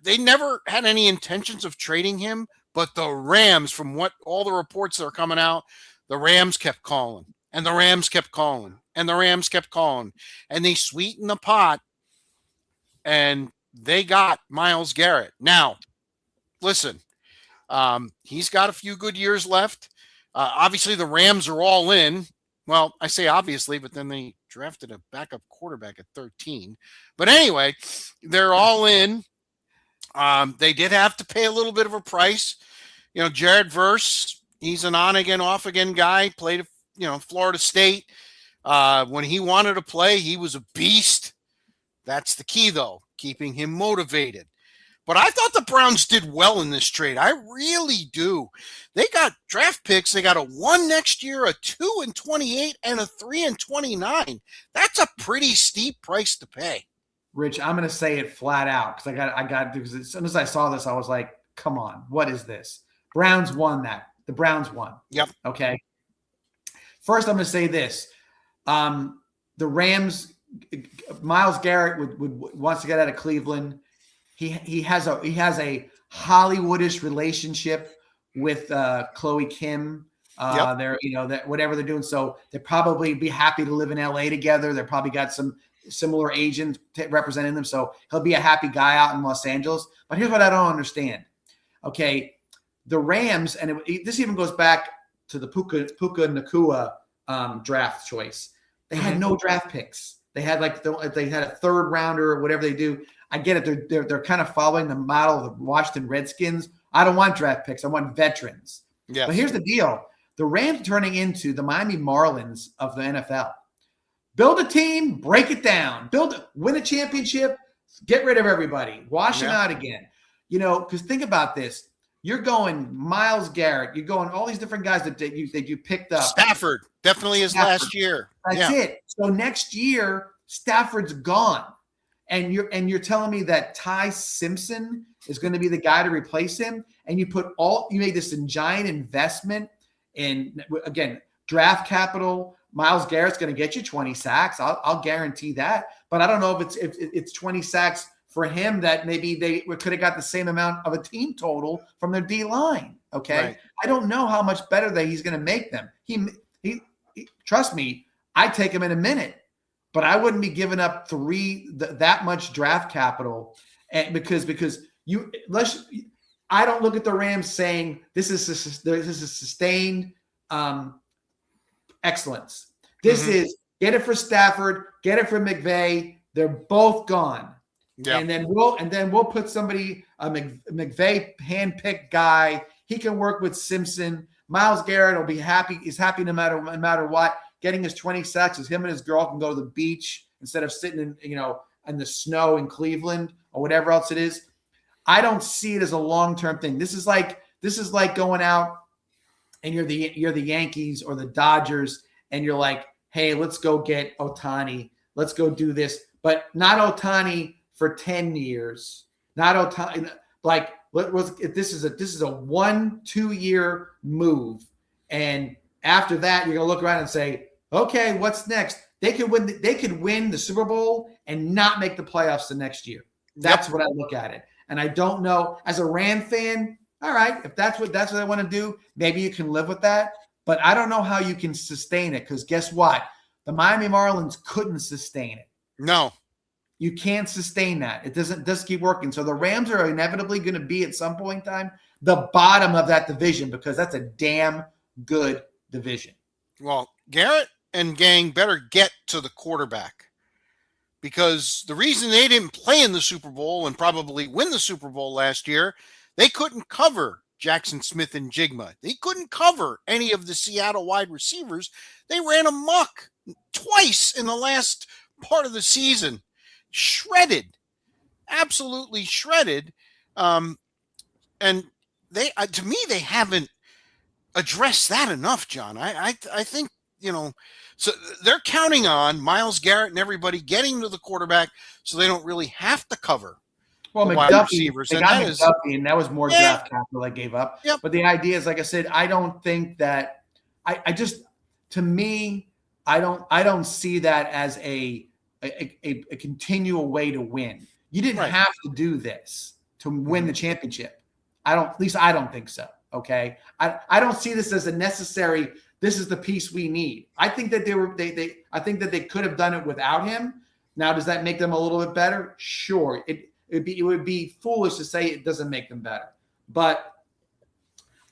they never had any intentions of trading him, but the Rams, from what all the reports that are coming out, the Rams kept calling, and the Rams kept calling, and the Rams kept calling, and they sweetened the pot, and they got Myles Garrett. Now, listen, he's got a few good years left. Obviously, the Rams are all in. Well, I say obviously, but then they drafted a backup quarterback at 13. But anyway, they're all in. They did have to pay a little bit of a price. Jared Verse, he's an on-again, off-again guy, played, Florida State. When he wanted to play, he was a beast. That's the key, though, keeping him motivated. But I thought the Browns did well in this trade. I really do. They got draft picks. They got a 1 next year, a 2 in 28, and a 3 in 29. That's a pretty steep price to pay. Rich, I'm going to say it flat out because as soon as I saw this, I was like, come on, what is this? Browns won that. The Browns won. Yep. Okay. First, I'm going to say this. The Rams, Myles Garrett wants to get out of Cleveland. He has a Hollywoodish relationship with Chloe Kim. They're that whatever they're doing, so they probably be happy to live in LA together. They probably got some similar agents representing them, so he'll be a happy guy out in Los Angeles. But here's what I don't understand. Okay, the Rams, and this even goes back to the Puka Nacua draft choice. They had no draft picks. They had they had a 3rd rounder or whatever they do. I get it. They're kind of following the model of the Washington Redskins. I don't want draft picks. I want veterans. Yeah. But here's the deal. The Rams turning into the Miami Marlins of the NFL. Build a team, break it down. Win a championship, get rid of everybody. Wash them out again. Because think about this. You're going Myles Garrett. You're going all these different guys that you picked up. Stafford definitely is last year. That's it. So next year, Stafford's gone. And you're telling me that Ty Simpson is going to be the guy to replace him, and you made this giant investment in, again, draft capital. Myles Garrett's going to get you 20 sacks. I'll guarantee that. But I don't know if it's 20 sacks for him that maybe they could have got the same amount of a team total from their D line. Okay, right. I don't know how much better that he's going to make them. He trust me, I'd take him in a minute. But I wouldn't be giving up that much draft capital, and because I don't look at the Rams saying this is a sustained excellence. This is get it for Stafford, get it for McVay. They're both gone, and then we'll put somebody a McVay handpicked guy. He can work with Simpson. Myles Garrett will be happy. He's happy no matter what. Getting his 20 sacks is him and his girl can go to the beach instead of sitting in the snow in Cleveland or whatever else it is. I don't see it as a long-term thing. This is like going out and you're the Yankees or the Dodgers and you're like, hey, let's go get Ohtani. Let's go do this, but not Ohtani for 10 years. Not Ohtani. Like this is a 1-2 year move, and after that, you're gonna look around and say, okay, what's next? They could win the Super Bowl and not make the playoffs the next year. That's what I look at it. And I don't know, as a Ram fan, all right, if that's what they want to do, maybe you can live with that. But I don't know how you can sustain it, because guess what? The Miami Marlins couldn't sustain it. No. You can't sustain that. It doesn't keep working. So the Rams are inevitably going to be at some point in time the bottom of that division, because that's a damn good division. Well, Garrett and gang better get to the quarterback, because the reason they didn't play in the Super Bowl and probably win the Super Bowl last year, they couldn't cover Jackson Smith and Jigma. They couldn't cover any of the Seattle wide receivers. They ran amok twice in the last part of the season. Shredded, absolutely shredded. And they, to me, they haven't addressed that enough, John. I think, so they're counting on Myles Garrett and everybody getting to the quarterback so they don't really have to cover wide receivers. They got McDuffie, and that was more draft capital I gave up. Yep. But the idea is, like I said, I don't think that I don't see that as a continual way to win. You didn't have to do this to win the championship. At least I don't think so. Okay. I don't see this as a necessary, this is the piece we need. I think that I think that they could have done it without him. Now, does that make them a little bit better? Sure. It would be foolish to say it doesn't make them better, but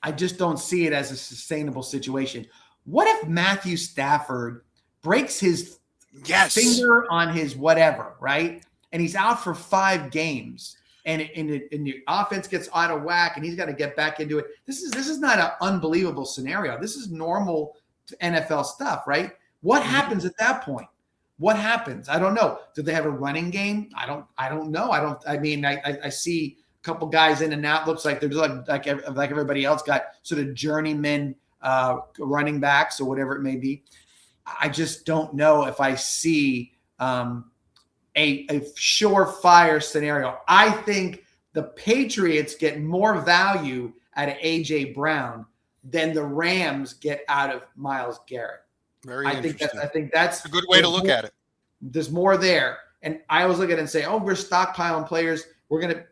I just don't see it as a sustainable situation. What if Matthew Stafford breaks his finger on his whatever, right? And he's out for 5 games, and the offense gets out of whack, and he's got to get back into it. This is not an unbelievable scenario. This is normal NFL stuff, right? What happens at that point? What happens? I don't know. Do they have a running game? I don't know. I see a couple guys in and out. Looks like they're just like everybody else, got sort of journeyman running backs or whatever it may be. I just don't know if I see a surefire scenario. I think the Patriots get more value out of A.J. Brown than the Rams get out of Myles Garrett. Very interesting. I think that's a good way to look at it. There's more there. And I always look at it and say, oh, we're stockpiling players. We're going to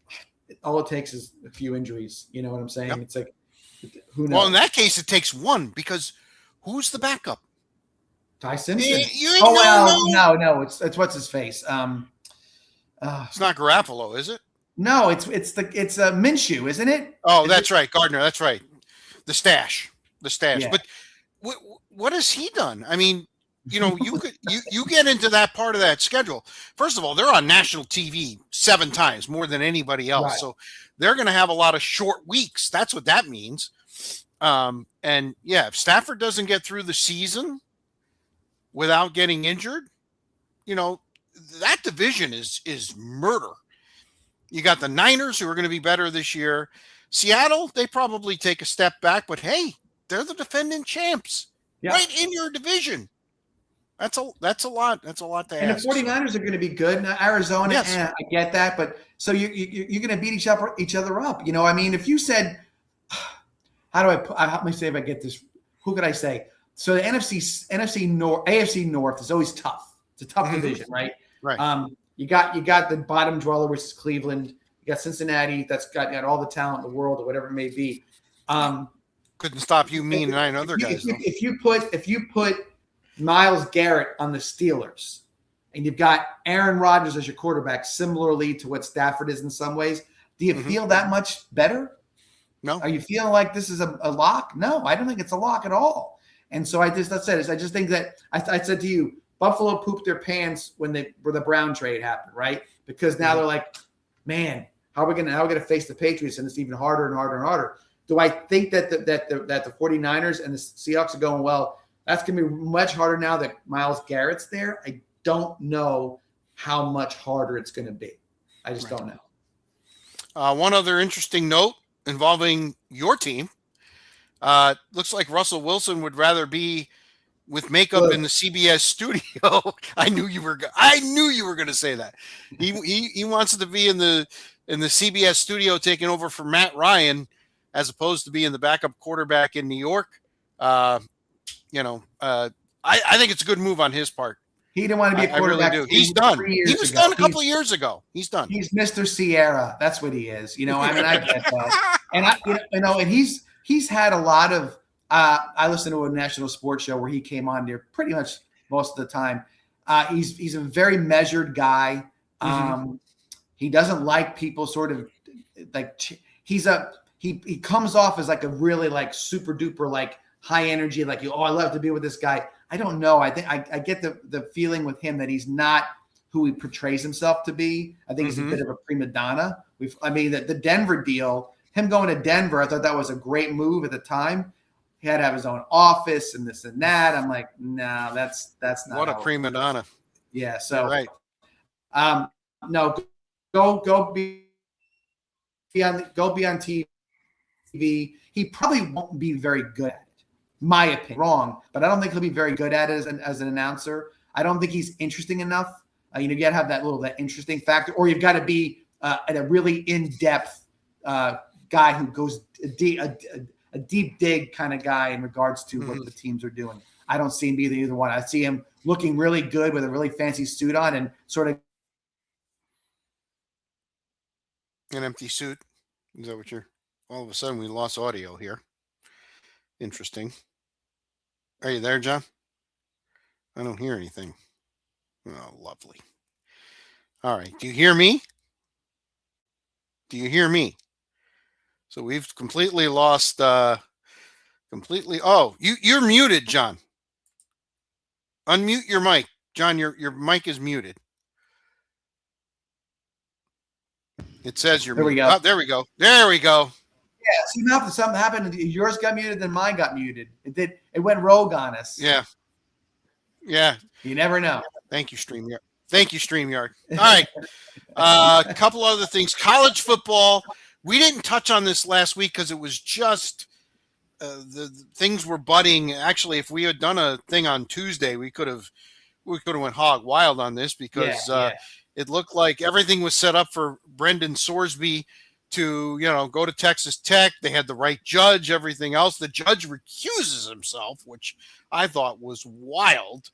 – all it takes is a few injuries. You know what I'm saying? Yep. It's like, who knows? Well, in that case, it takes one, because who's the backup? Ty Simpson. No. It's what's his face. It's not Garoppolo, is it? No, it's Minshew, isn't it? Oh, that's right, Gardner. That's right. The stash. Yeah. But what has he done? I mean, you get into that part of that schedule. First of all, they're on national TV 7 times, more than anybody else. Right. So they're going to have a lot of short weeks. That's what that means. And yeah, if Stafford doesn't get through the season without getting injured, that division is murder. You got the Niners, who are going to be better this year. Seattle, they probably take a step back, but hey, they're the defending champs, right in your division. That's a lot. That's a lot to and ask. the 49ers are going to be good. Now, Arizona, Yes. I get that, but so you're going to beat each other up. You know, I mean, if you said, let me say if I get this, who could I say? So the NFC North, AFC North is always tough. It's a tough division, right? Right. You got the bottom dweller, which is Cleveland. You got Cincinnati, that's got all the talent in the world, or whatever it may be. Couldn't stop you, me, and 9 other guys. If you put Myles Garrett on the Steelers, and you've got Aaron Rodgers as your quarterback, similarly to what Stafford is in some ways, do you feel that much better? No. Are you feeling like this is a lock? No, I don't think it's a lock at all. And so I just think that I said to you, Buffalo pooped their pants when the Brown trade happened, right? Because now they're like, man, how are we gonna face the Patriots, and it's even harder and harder and harder. Do I think that the 49ers and the Seahawks are going, well, that's going to be much harder now that Myles Garrett's there? I don't know how much harder it's going to be. I just don't know. One other interesting note involving your team. Looks like Russell Wilson would rather be with makeup in the CBS studio. I knew you were going to say that. He wants to be in the CBS studio taking over for Matt Ryan, as opposed to being the backup quarterback in New York. I think it's a good move on his part. He didn't want to be a quarterback. I really do. He's done. He was done a couple of years ago. He's done. He's Mr. Sierra. That's what he is. You know, I mean, I get that. And and he's had a lot of. I listened to a national sports show where he came on there pretty much most of the time. He's a very measured guy. He doesn't like people sort of like. He comes off as like a really like super duper like high energy, like, I love to be with this guy. I don't know. I think I get the feeling with him that he's not who he portrays himself to be. I think he's a bit of a prima donna. The Denver deal, him going to Denver, I thought that was a great move at the time. He had to have his own office and this and that. I'm like, no, that's not. What a prima donna. Yeah. So, right. No, go be on TV. He probably won't be very good at it. My opinion, wrong, but I don't think he'll be very good at it as an announcer. I don't think he's interesting enough. You got to have that interesting factor, or you've got to be at a really in-depth guy who goes a deep dig kind of guy in regards to what the teams are doing. I don't see him being either one. I see him looking really good with a really fancy suit on and sort of an empty suit. Is that what you're? All of a sudden, we lost audio here. Interesting. Are you there, John? I don't hear anything. Oh, lovely. All right. Do you hear me? Do you hear me? So we've completely lost. Oh, you're muted, John. Unmute your mic, John. Your mic is muted. It says you're muted. There we go. Oh, there we go. There we go. Yeah, see, now something happened. Yours got muted, then mine got muted. It did. It went rogue on us. Yeah. Yeah. You never know. Thank you, StreamYard. All right. A couple other things. College football. We didn't touch on this last week because it was just the things were budding. Actually, if we had done a thing on Tuesday, we could have went hog wild on this because it looked like everything was set up for Brendan Sorsby to, go to Texas Tech. They had the right judge, everything else. The judge recuses himself, which I thought was wild.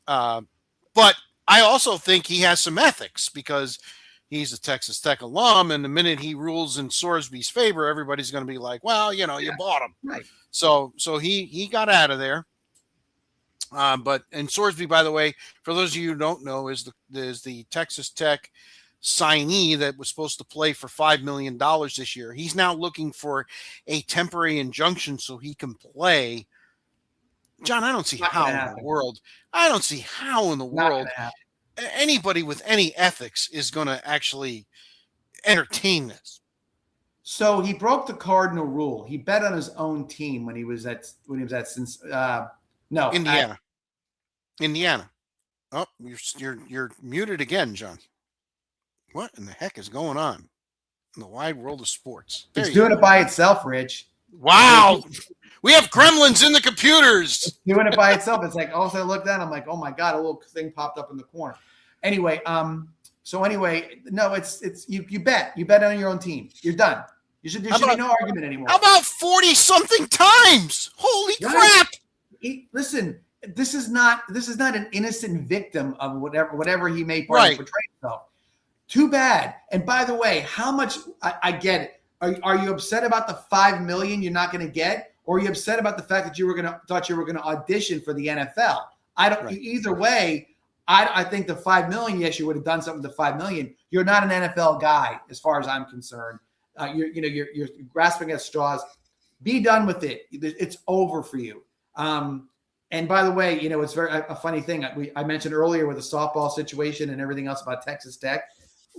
But I also think he has some ethics because he's a Texas Tech alum. And the minute he rules in Sorsby's favor, everybody's going to be like, well, you bought him. Right. So he got out of there. And Sorsby, by the way, for those of you who don't know, is the Texas Tech signee that was supposed to play for $5 million this year. He's now looking for a temporary injunction so he can play. John, I don't see how in the world anybody with any ethics is going to actually entertain this. So he broke the cardinal rule. He bet on his own team when he was at Indiana. Oh, you're muted again, John. What in the heck is going on? in the wide world of sports. It's doing it by itself, Rich. Wow. We have gremlins in the computers. It's doing it by itself. It's like all of a sudden I look down, I'm like, oh my God, a little thing popped up in the corner. Anyway, no, it's you bet. You bet on your own team. You're done. There should be no argument anymore. How about 40-something times? Holy crap. Listen, this is not an innocent victim of whatever he may portray himself. Too bad. And by the way, how much I get it. Are you upset about the $5 million you're not going to get, or are you upset about the fact that thought you were going to audition for the NFL? I don't. Right. Either way, I think the $5 million. Yes, you would have done something with the $5 million. You're not an NFL guy, as far as I'm concerned. You're grasping at straws. Be done with it. It's over for you. And by the way, it's a funny thing. I mentioned earlier with the softball situation and everything else about Texas Tech.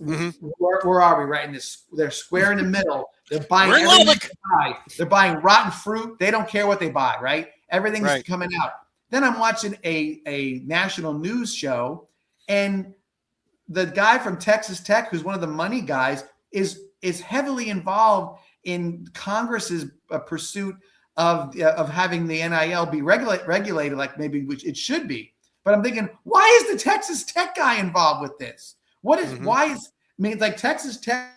Mm-hmm. Where are we? Right in this, they're square in the middle. They're buying everything they buy. They're buying rotten fruit. They don't care what they buy. Right, everything's coming out. Then I'm watching a national news show, and the guy from Texas Tech, who's one of the money guys, is heavily involved in Congress's pursuit of having the NIL be regulated like maybe which it should be. But I'm thinking, why is the Texas Tech guy involved with this? It's like Texas Tech.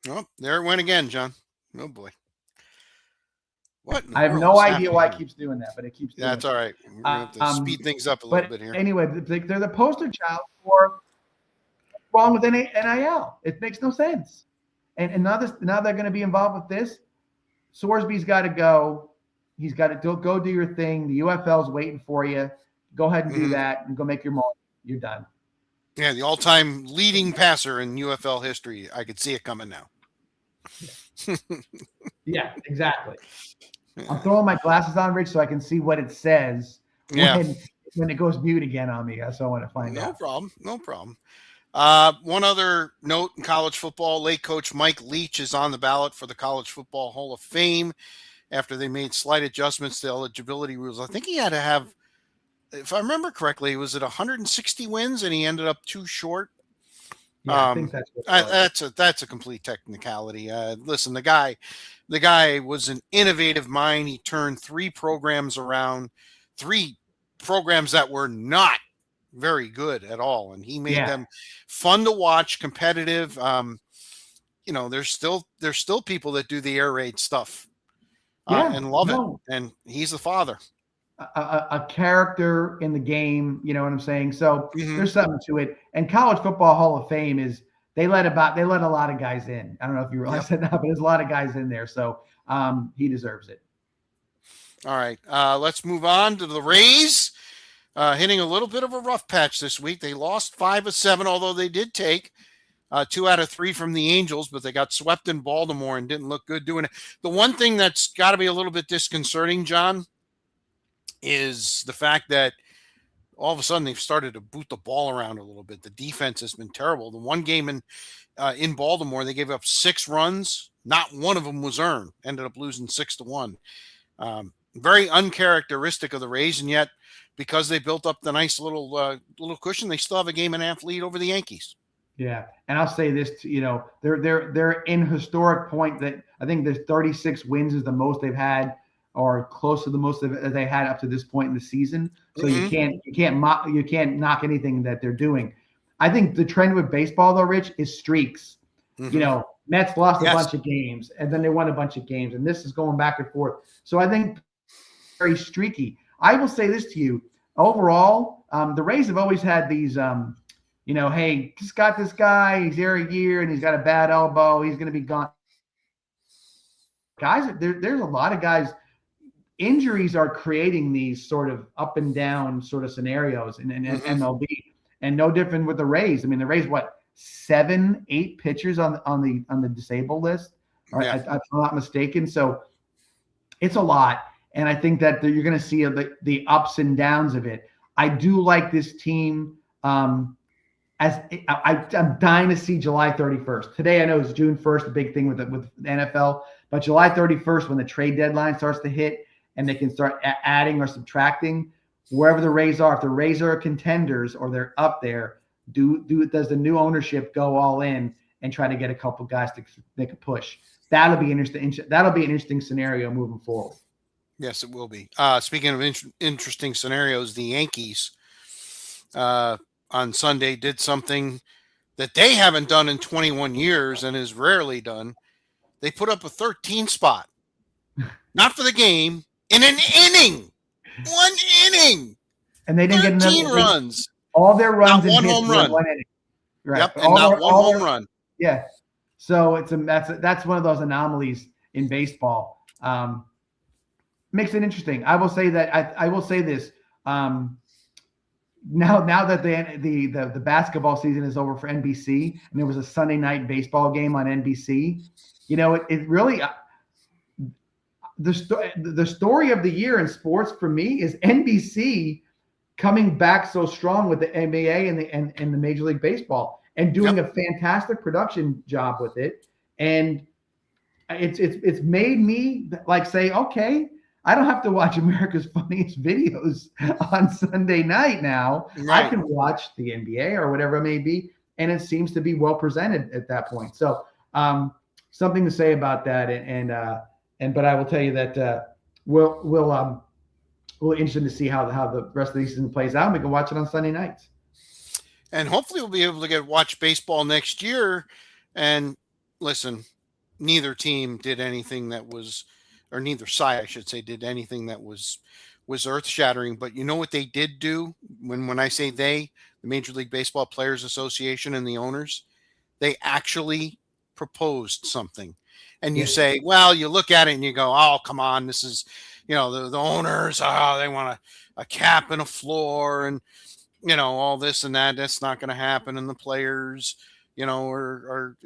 Oh, there it went again, John. Oh boy. What? I have no idea why it keeps doing that, but it keeps doing That's all right. We're going to have to speed things up a little bit here. Anyway, they're the poster child for what's wrong with NIL. It makes no sense. And now they're going to be involved with this. Sorsby's got to go. He's got to go do your thing. The UFL's waiting for you. Go ahead and do that and go make your money. You're done. Yeah, the all-time leading passer in UFL history. I could see it coming now. Yeah, exactly. I'm throwing my glasses on, Rich, so I can see what it says when it goes mute again on me. That's what I want to find out. No problem. One other note in college football, late coach Mike Leach is on the ballot for the College Football Hall of Fame after they made slight adjustments to eligibility rules. I think he had to have, if I remember correctly, was it 160 wins and he ended up too short? Yeah, I think that's a complete technicality. Listen, the guy was an innovative mind. He turned 3 programs around, 3 programs that were not very good at all, and he made them fun to watch, competitive. There's still people that do the air raid stuff and love it, and he's the father. A character in the game, you know what I'm saying? So there's something to it. And College Football Hall of Fame is they let a lot of guys in. I don't know if you realize that now, but there's a lot of guys in there. So he deserves it. All right. Let's move on to the Rays. Hitting a little bit of a rough patch this week. They lost 5 of 7, although they did take 2 out of 3 from the Angels, but they got swept in Baltimore and didn't look good doing it. The one thing that's got to be a little bit disconcerting, John, is the fact that all of a sudden they've started to boot the ball around a little bit. The defense has been terrible. The one game in Baltimore, they gave up 6 runs. Not one of them was earned. Ended up losing 6-1. Very uncharacteristic of the Rays, and yet because they built up the nice little cushion, they still have a game and a half lead over the Yankees. Yeah, and I'll say this, they're in historic point that I think there's 36 wins is the most they've had, or close to the most that they had up to this point in the season. So you can't knock anything that they're doing. I think the trend with baseball though, Rich, is streaks. Mets lost a bunch of games and then they won a bunch of games, and this is going back and forth. So I think very streaky. I will say this to you. Overall, the Rays have always had these, hey, just got this guy. He's here a year and he's got a bad elbow. He's going to be gone. Guys, there's a lot of guys. Injuries are creating these sort of up and down sort of scenarios in MLB, and no different with the Rays. I mean, the Rays, 7-8 pitchers on the disabled list, if I'm not mistaken. So it's a lot. And I think that you're going to see the ups and downs of it. I do like this team. I'm dying to see July 31st. Today, I know it's June 1st, the big thing with the NFL, but July 31st, when the trade deadline starts to hit and they can start adding or subtracting, wherever the Rays are, if the Rays are contenders or they're up there, does the new ownership go all in and try to get a couple guys to make a push. That'll be interesting. That'll be an interesting scenario moving forward. Yes, it will be. Speaking of interesting scenarios, the Yankees on Sunday did something that they haven't done in 21 years and is rarely done. They put up a 13 spot, not for the game, in an inning. 1 inning. And they didn't get 13 runs. All their runs not one home run. 1 inning. Right. Yep, and not one home run. Yeah. So that's one of those anomalies in baseball. Makes it interesting. I will say that I will say this. Now that the basketball season is over for NBC and there was a Sunday night baseball game on NBC, it really the story of the year in sports for me is NBC coming back so strong with the NBA and the Major League Baseball and doing a fantastic production job with it. And it's made me like say, okay, I don't have to watch America's Funniest Videos on Sunday night now. Right. I can watch the NBA or whatever it may be, and it seems to be well presented at that point. So something to say about that. But I will tell you that we'll interested to see how the rest of the season plays out. We can watch it on Sunday nights. And hopefully we'll be able to watch baseball next year. And listen, neither team did anything that was, or neither side, I should say, did anything that was earth-shattering. But you know what they did do? When I say they, the Major League Baseball Players Association and the owners, they actually proposed something. And you say, well, you look at it and you go, oh, come on, this is, the owners, they want a cap and a floor and, all this and that. That's not going to happen. And the players, are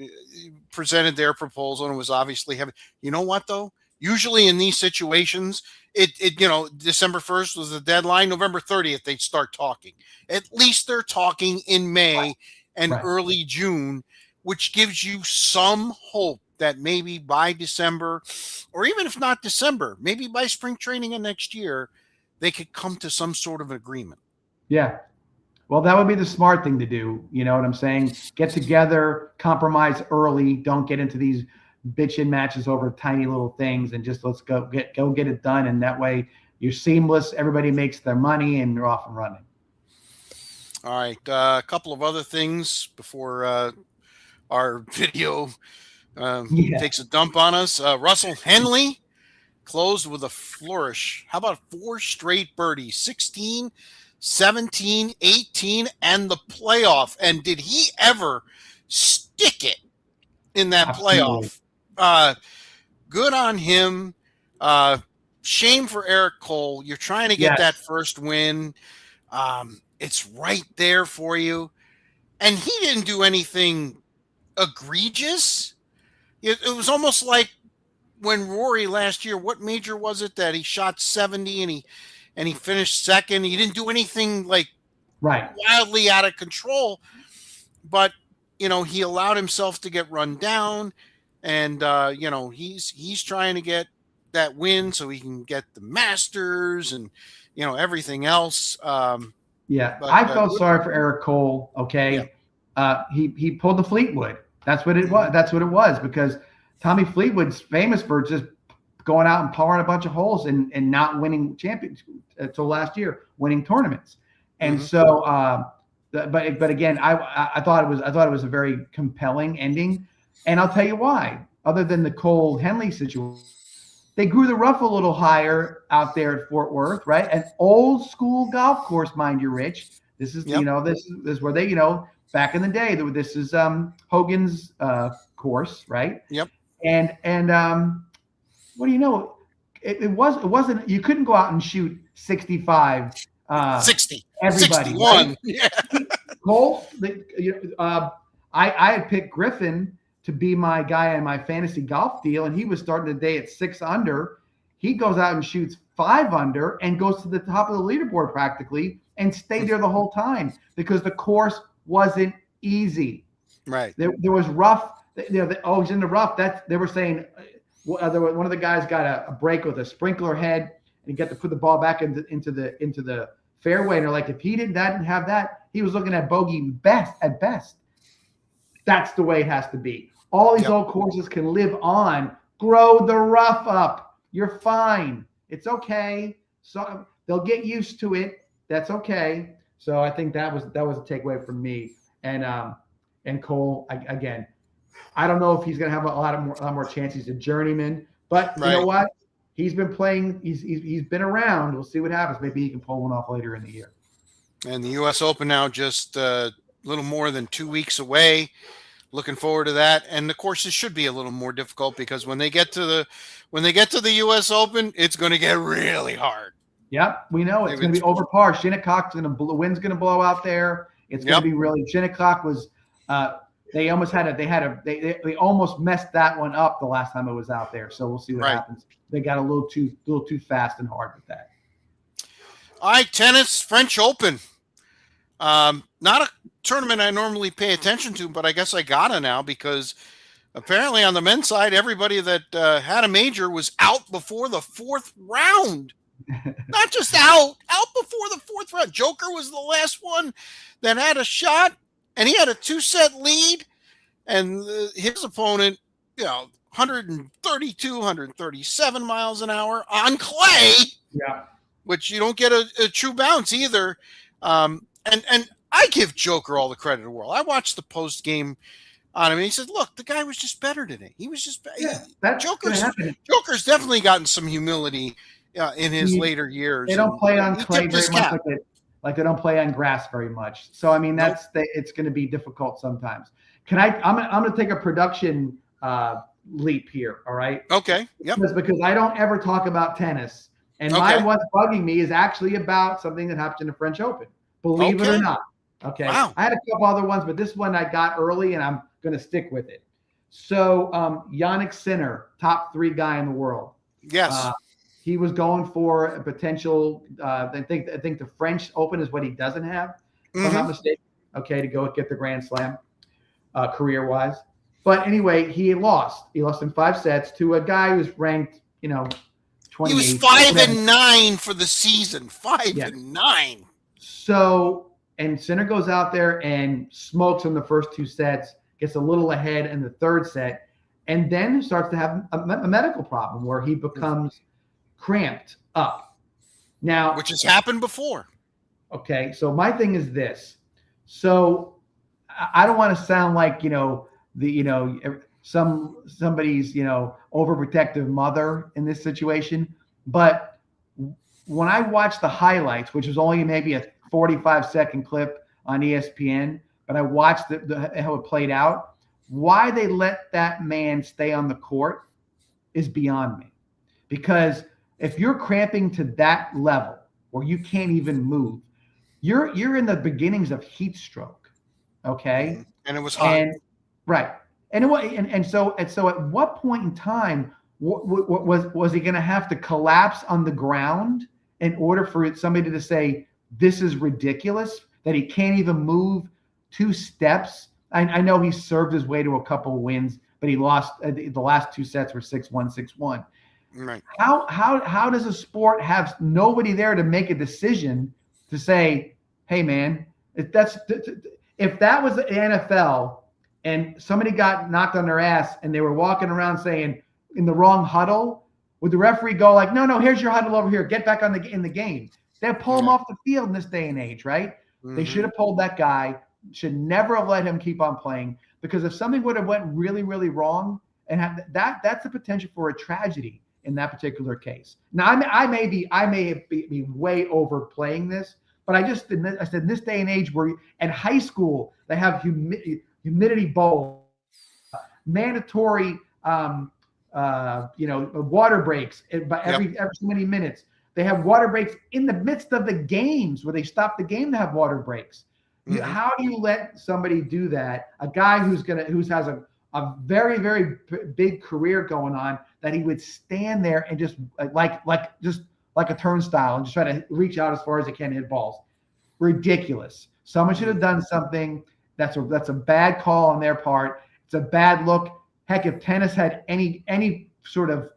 presented their proposal and it was obviously heavy. You know what, though? Usually in these situations, December 1st was the deadline. November 30th, they'd start talking. At least they're talking in May and early June, which gives you some hope that maybe by December, or even if not December, maybe by spring training of next year, they could come to some sort of agreement. Yeah. Well, that would be the smart thing to do. You know what I'm saying? Get together, compromise early. Don't get into these bitchin' matches over tiny little things, and just let's go get it done. And that way you're seamless. Everybody makes their money and you're off and running. All right. A couple of other things before our video takes a dump on us. Russell Henley closed with a flourish. How about 4 straight birdies? 16, 17, 18, and the playoff. And did he ever stick it in that playoff? Good on him. Shame for Eric Cole. You're trying to get that first win. It's right there for you. And he didn't do anything egregious. It was almost like when Rory last year, what major was it that he shot 70 and he finished second? He didn't do anything like wildly out of control, but he allowed himself to get run down, and he's trying to get that win so he can get the Masters and everything else. I felt sorry for Eric Cole. Okay, he pulled the Fleetwood. That's what it was. That's what it was, because Tommy Fleetwood's famous for just going out and powering a bunch of holes and not winning champions until last year, winning tournaments. And so, but again, I thought it was a very compelling ending, and I'll tell you why. Other than the Cole Henley situation, they grew the rough a little higher out there at Fort Worth, right? An old school golf course, mind you, Rich. This is this is where they back in the day, this is Hogan's course, right? Yep. And what do you know? It wasn't. You couldn't go out and shoot 65. 60. Everybody. 61. Right? Yeah. Cole. I had picked Griffin to be my guy in my fantasy golf deal, and he was starting the day at 6 under. He goes out and shoots 5 under and goes to the top of the leaderboard practically and stayed there the whole time because the course wasn't easy. Right. There was rough. He's in the rough. They were saying one of the guys got a break with a sprinkler head and got to put the ball back into the fairway. And they're like, if he didn't have that, he was looking at bogey at best. That's the way it has to be. All these Yep. old courses can live on. Grow the rough up. You're fine. It's okay. So they'll get used to it. That's okay. So I think that was a takeaway from me. And Cole, again, I don't know if he's going to have a lot more chances. He's a journeyman, but you know what? He's been playing. He's been around. We'll see what happens. Maybe he can pull one off later in the year. And the U.S. Open now just a little more than 2 weeks away. Looking forward to that. And the courses should be a little more difficult because when they get to the U.S. Open, it's going to get really hard. Yep, we know it's going to be over par. Shinnecock's going to the wind's going to blow out there. It's going to be really. Shinnecock was. They almost they almost messed that one up the last time it was out there. So we'll see what happens. They got a little too fast and hard with that. All right, tennis, French Open. Not a tournament I normally pay attention to, but I guess I gotta now because apparently on the men's side, everybody that had a major was out before the fourth round. Not just out before the fourth round. Joker was the last one that had a shot, and he had a 2-set lead, and his opponent, 132, 137 miles an hour on clay. Yeah. Which you don't get a true bounce either. And I give Joker all the credit in the world. I watched the post game on him, and he said, "Look, the guy was just better today. He was just better." Yeah, Joker's definitely gotten some humility in his later years. They don't play on clay very much, like they don't play on grass very much. So I mean, it's going to be difficult sometimes. I'm going to take a production leap here. All right. Okay. Yep. Because I don't ever talk about tennis. And what's bugging me is actually about something that happened in the French Open. Believe it or not. Okay. Wow. I had a couple other ones, but this one I got early, and I'm going to stick with it. So Yannick Sinner, top 3 guy in the world. Yes. He was going for a potential. I think the French Open is what he doesn't have, if I'm not mistaken. Okay, to go get the Grand Slam, career-wise. But anyway, he lost. He lost in 5 sets to a guy who's ranked, 28. He was 5-9 for the season. 5-9. So, and Sinner goes out there and smokes in the first 2 sets, gets a little ahead in the 3rd set, and then starts to have a medical problem where he becomes cramped up. Now, which has happened before. Okay, so my thing is this. So I don't want to sound like somebody's overprotective mother in this situation, but when I watched the highlights, which was only maybe a 45-second clip on ESPN, but I watched how it played out. Why they let that man stay on the court is beyond me, because if you're cramping to that level where you can't even move, you're in the beginnings of heat stroke, okay? And it was hot. So at what point in time was he going to have to collapse on the ground in order for somebody to say this is ridiculous, that he can't even move 2 steps? I know he served his way to a couple of wins, but he lost the last 2 sets were 6-1, 6-1. Right. How does a sport have nobody there to make a decision to say, hey man, if that was the NFL and somebody got knocked on their ass and they were walking around saying in the wrong huddle, would the referee go like, no, here's your huddle over here, get back in the game? They'd pull him off the field in this day and age, right? They should have pulled that guy, should never have let him keep on playing, because if something would have went really, really wrong, and that's the potential for a tragedy in that particular case. Now, I may be way overplaying this, but I said in this day and age where at high school they have humidity bowl, mandatory water breaks every so many minutes. They have water breaks in the midst of the games where they stop the game to have water breaks. How do you let somebody do that? A guy who has a very, very big career going on, that he would stand there and just like a turnstile and just try to reach out as far as he can to hit balls. Ridiculous. Someone should have done something. That's a bad call on their part. It's a bad look. Heck, if tennis had any sort of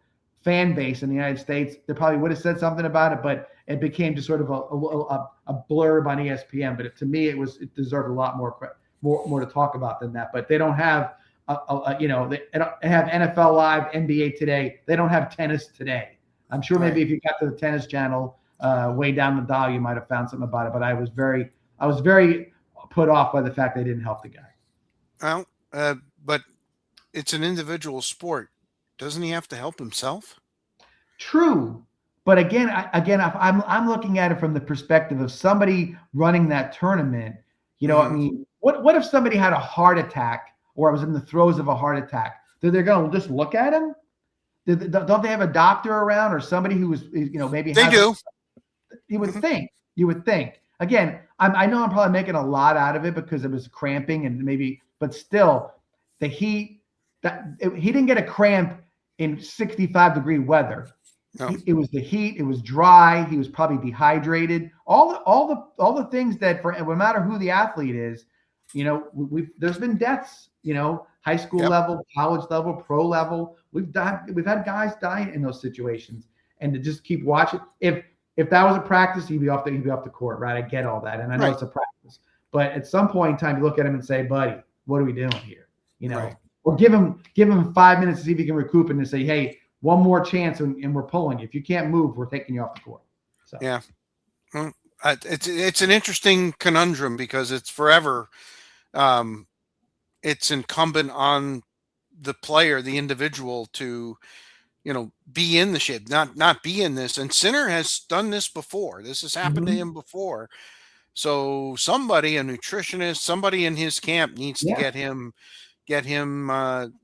fan base in the United States, they probably would have said something about it, but it became just sort of a blurb on ESPN. But to me, it deserved a lot more more to talk about than that. But they don't have, they don't have NFL Live, NBA Today. They don't have tennis today. I'm sure maybe if you got to the Tennis Channel way down the dial, you might have found something about it. But I was very put off by the fact they didn't help the guy. Well, but it's an individual sport. Doesn't he have to help himself? True. But again, I'm looking at it from the perspective of somebody running that tournament. You know, I mean, what if somebody had a heart attack or was in the throes of a heart attack? They're going to just look at him? Don't they have a doctor around or somebody who was, maybe they do? You would think. You would think. Again, I know I'm probably making a lot out of it because it was cramping and maybe, but still, the heat. He didn't get a cramp in 65-degree weather. No. It was the heat. It was dry. He was probably dehydrated. All the things that no matter who the athlete is, there's been deaths. High school level, college level, pro level. We've had guys die in those situations, and to just keep watching. If that was a practice, he'd be off the court, right? I get all that, and I know it's a practice. But at some point in time, you look at him and say, "Buddy, what are we doing here?" Right. Or give him 5 minutes to see if he can recoup and say, "Hey, one more chance, and we're pulling you. If you can't move, we're taking you off the court." So. Yeah, well, it's an interesting conundrum because it's forever. It's incumbent on the player, the individual, to be in the shape, not be in this. And Sinner has done this before. This has happened to him before. So somebody, a nutritionist, somebody in his camp needs to get him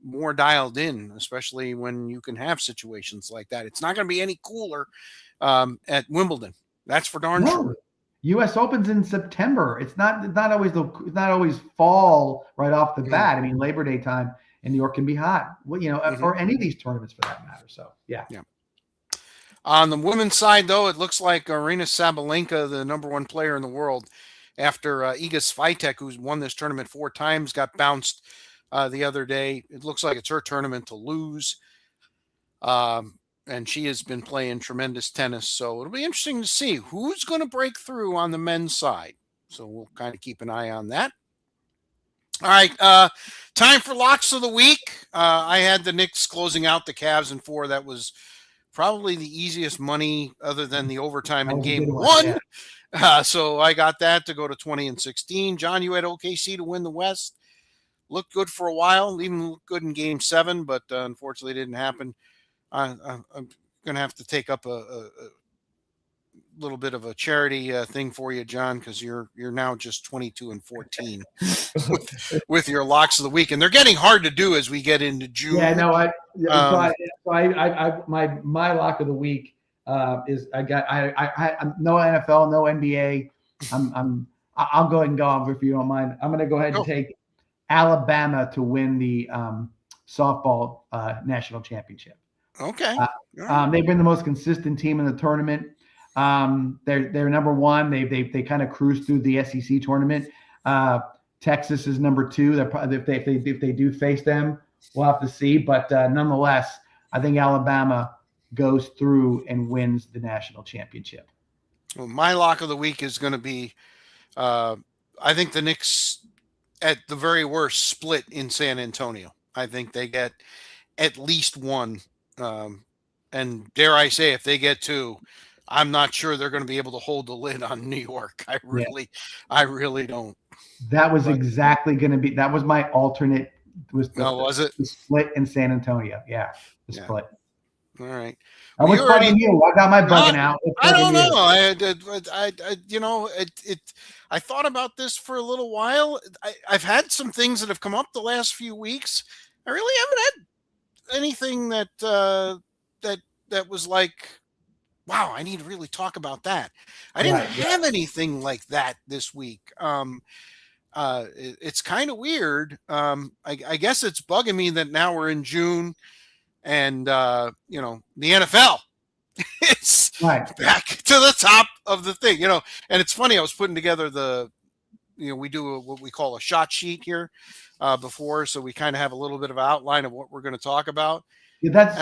more dialed in, especially when you can have situations like that. It's not going to be any cooler at Wimbledon. That's for darn sure. U.S. Open's in September. It's not always fall right off the bat. I mean, Labor Day time in New York can be hot. Or any of these tournaments for that matter. So yeah. On the women's side, though, it looks like Aryna Sabalenka, the number one player in the world, after Iga Swiatek, who's won this tournament 4 times, got bounced the other day. It looks like it's her tournament to lose. And she has been playing tremendous tennis. So it'll be interesting to see who's going to break through on the men's side. So we'll kind of keep an eye on that. All right. Time for locks of the week. I had the Knicks closing out the Cavs in 4. That was probably the easiest money other than the overtime in game 1. Yeah. So I got that to go to 20-16. John, you had OKC to win the West. Looked good for a while, even looked good in game 7, but unfortunately it didn't happen. I'm going to have to take up a little bit of a charity thing for you, John, because you're now just 22-14 with your locks of the week, and they're getting hard to do as we get into June. Yeah, no, my lock of the week is I'm no NFL, no NBA. I'll go ahead and go off if you don't mind. I'm going to go ahead and take Alabama to win the softball national championship. Okay. They've been the most consistent team in the tournament. They're number 1. They kind of cruise through the SEC tournament. Texas is number 2. If they do face them, we'll have to see. But nonetheless, I think Alabama goes through and wins the national championship. Well, my lock of the week is going to be, I think the Knicks, at the very worst, split in San Antonio. I think they get at least 1. And dare I say, if they get 2, I'm not sure they're going to be able to hold the lid on New York. I really don't. That was exactly going to be. That was my alternate. Was it the split in San Antonio? Yeah, the split. All right. I was bugging you. I got my bugging out. I don't know. I thought about this for a little while. I've had some things that have come up the last few weeks. I really haven't had anything that was like, wow, I need to really talk about that. I didn't have anything like that this week. It's kind of weird. I guess it's bugging me that now we're in June and, the NFL is back to the top of the thing, and it's funny. I was putting together we do what we call a shot sheet here before. So we kind of have a little bit of an outline of what we're going to talk about. Yeah,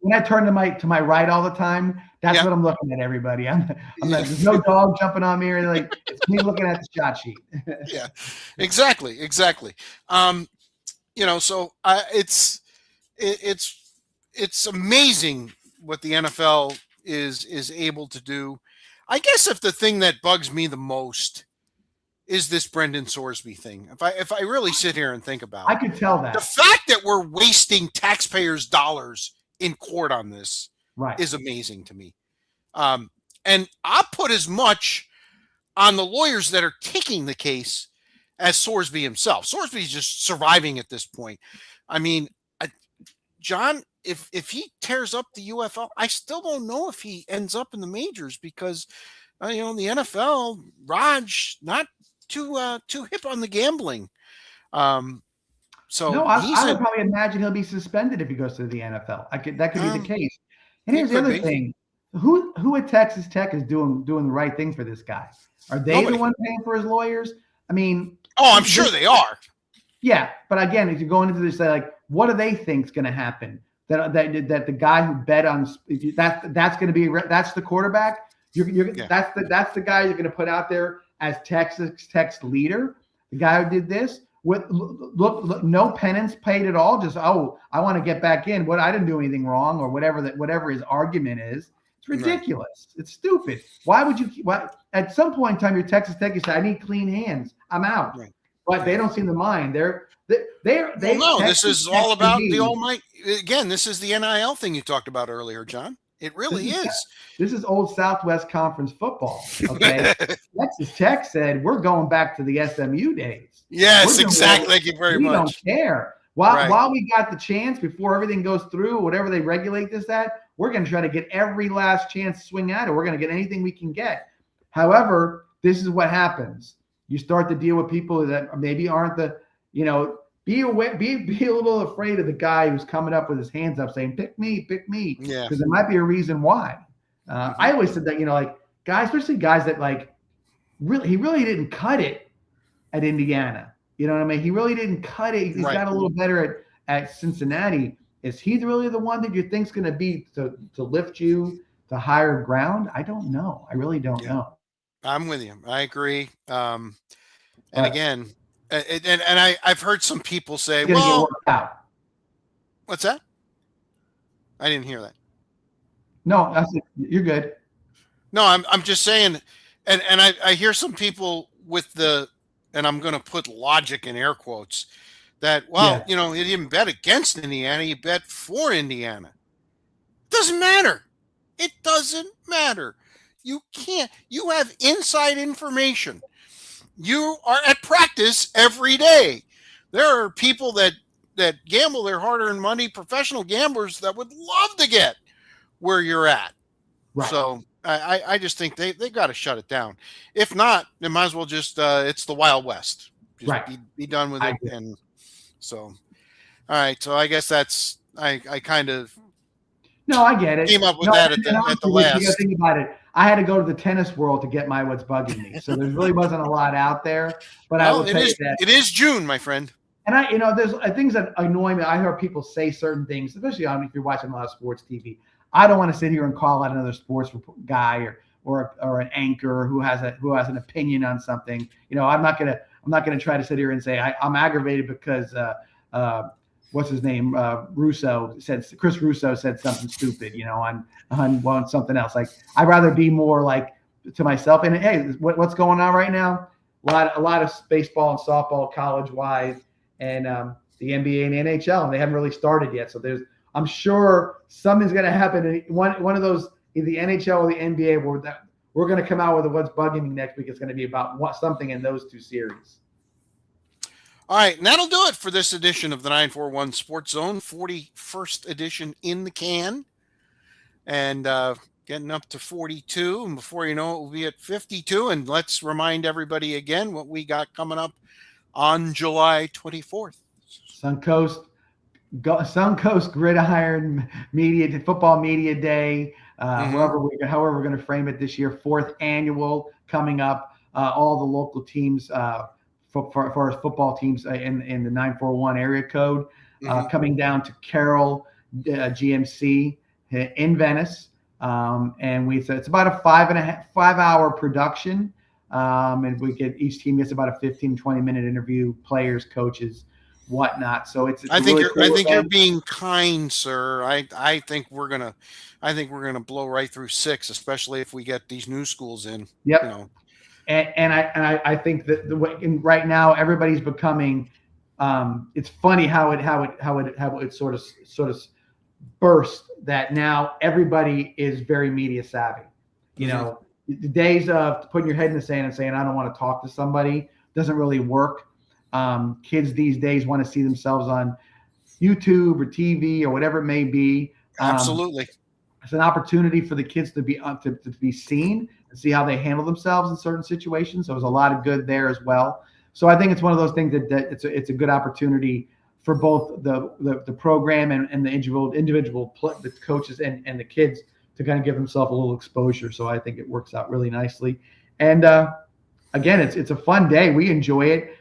when I turn to my right all the time, that's what I'm looking at. Everybody, I'm like, there's no dog jumping on me, or like it's me looking at the shot sheet. Yeah, exactly. So it's amazing what the NFL is able to do. I guess if the thing that bugs me the most is this Brendan Sorsby thing. If I really sit here and think about I it, could tell that the fact that we're wasting taxpayers' dollars in court on this is amazing to me. And I'll put as much on the lawyers that are taking the case as Sorsby himself. Sorsby's just surviving at this point. I mean, John, if he tears up the UFL, I still don't know if he ends up in the majors because, the NFL, Raj, not too hip on the gambling. So no, I would probably imagine he'll be suspended if he goes to the NFL. That could be the case. And here's the other thing: who at Texas Tech is doing the right thing for this guy? Are they the one paying for his lawyers? I mean, I'm sure they are. Yeah, but again, if you're going into this, like, what do they think is going to happen? That the guy who bet on that's going to be that's the quarterback. That's the guy you're going to put out there as Texas Tech's leader. The guy who did this with look no penance paid at all. Just I want to get back in. I didn't do anything wrong or whatever his argument is. It's ridiculous. Right. It's stupid. Why would you? At some point in time, your Texas Tech, you say, "I need clean hands. I'm out." Right. But they don't seem to mind. This is all about the almighty. Again, this is the NIL thing you talked about earlier, John. It really is. This is old Southwest Conference football. Okay, Texas Tech said we're going back to the SMU days. Yes, exactly. Thank you very much. We don't care. While we got the chance before everything goes through, whatever they regulate this at, we're going to try to get every last chance to swing at it. We're going to get anything we can get. However, this is what happens. You start to deal with people that maybe aren't be aware, be a little afraid of the guy who's coming up with his hands up saying, pick me. Yeah. Because there might be a reason why. I always said that, like guys, especially guys that he really didn't cut it at Indiana. You know what I mean? He really didn't cut it. He's got a little better at Cincinnati. Is he really the one that you think's going to be to lift you to higher ground? I don't know. I really don't know. I'm with you. I agree. And again, I've heard some people say, "Well, what's that?" I didn't hear that. No, you're good. No, I'm just saying, and I hear some people with and I'm going to put logic in air quotes, that he didn't bet against Indiana, he bet for Indiana. Doesn't matter. It doesn't matter. You can't. You have inside information. You are at practice every day. There are people that gamble their hard-earned money, professional gamblers that would love to get where you're at. Right. So I just think they got to shut it down. If not, they might as well just it's the Wild West. Just be done with it. And so, all right. So I guess that's I kind of. No, I get it. Came up with that at the last. You got to think about it. I had to go to the tennis world to get my what's bugging me. So there really wasn't a lot out there. But I will tell you that it is June, my friend. And there's things that annoy me. I hear people say certain things, especially if you're watching a lot of sports TV. I don't want to sit here and call out another sports guy or an anchor who has an opinion on something. I'm not gonna try to sit here and say I'm aggravated because what's his name? Chris Russo said something stupid, on something else. Like, I'd rather be more like to myself. And hey, what's going on right now? A lot of baseball and softball college wide, and the NBA and NHL, and they haven't really started yet. So I'm sure something's going to happen in one of those, in the NHL or the NBA, where we're going to come out with what's bugging me next week. It's going to be about something in those two series. All right, and that'll do it for this edition of the 941 Sports Zone, 41st edition in the can, and getting up to 42. And before you know it, we'll be at 52. And let's remind everybody again what we got coming up on July 24th. Suncoast Gridiron Football Media Day. However we're going to frame it this year, 4th annual coming up. All the local teams. For our football teams in the 941 area code, coming down to Carroll GMC in Venice. And it's about a 5 hour production. And each team gets about a 15, 20-minute interview, players, coaches, whatnot. So I think you're being kind, sir. I think we're gonna blow right through 6, especially if we get these new schools in. Yep. You know. And I think that right now everybody's becoming. It's funny how it sort of burst that now everybody is very media savvy. You know, the days of putting your head in the sand and saying I don't want to talk to somebody doesn't really work. Kids these days want to see themselves on YouTube or TV or whatever it may be. Absolutely. It's an opportunity for the kids to be seen and see how they handle themselves in certain situations. So there's a lot of good there as well. So I think it's one of those things that it's a good opportunity for both the program and the individual the coaches and the kids to kind of give themselves a little exposure. So I think it works out really nicely. And again, it's a fun day. We enjoy it.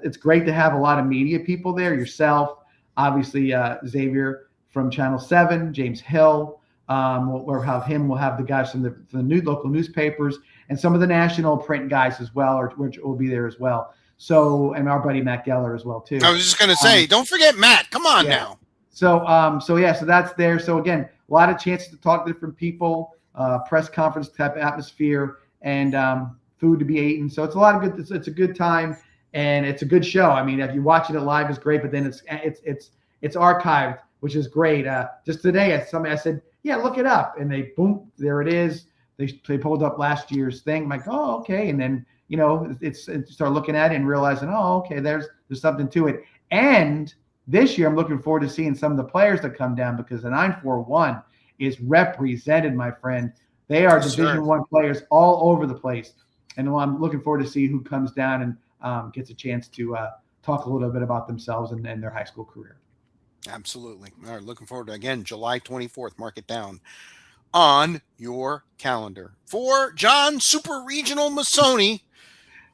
It's great to have a lot of media people there. Yourself, obviously, Xavier from Channel 7, James Hill. We'll have the guys from the local newspapers and some of the national print guys as well, which will be there as well. So, and our buddy Matt Geller as well too. I was just going to say, don't forget Matt. Come on now. So that's there. So again, a lot of chances to talk to different people, press conference type atmosphere, and food to be eaten. So it's a lot of good. It's a good time, and it's a good show. I mean, if you watching it live, it's great. But then it's archived, which is great. Just today, I said, yeah, look it up, and they boom, there it is. They pulled up last year's thing. I'm like, oh, okay, and then start looking at it and realizing, oh, okay, there's something to it. And this year, I'm looking forward to seeing some of the players that come down because the 941 is represented, my friend. They are Division I players all over the place, and I'm looking forward to see who comes down and gets a chance to talk a little bit about themselves and their high school career. Absolutely. All right, looking forward to, again, July 24th. Mark it down on your calendar. For John Super Regional Masoni,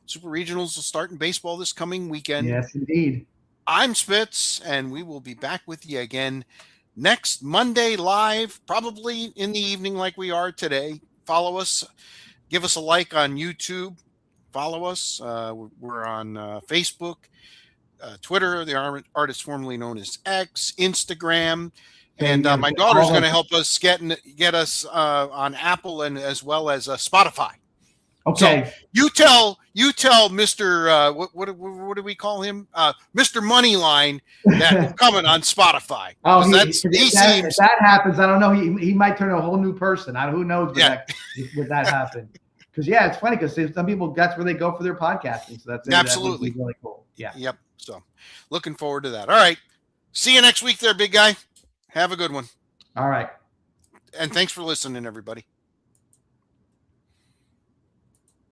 Super Regionals will start in baseball this coming weekend. Yes, indeed. I'm Spitz, and we will be back with you again next Monday live, probably in the evening like we are today. Follow us. Give us a like on YouTube. Follow us. We're on Facebook, Twitter, the artist formerly known as X, Instagram. And my daughter's going to help us get us on Apple and as well as Spotify. Okay. So you tell Mr. What do we call him? Mr. Moneyline that we're coming on Spotify. Oh, if that happens, I don't know. He might turn a whole new person. Who knows would that happen? Because it's funny because some people that's where they go for their podcasting. So that's absolutely really cool. Yeah. Yep. So looking forward to that. All right. See you next week there, big guy. Have a good one. All right. And thanks for listening, everybody.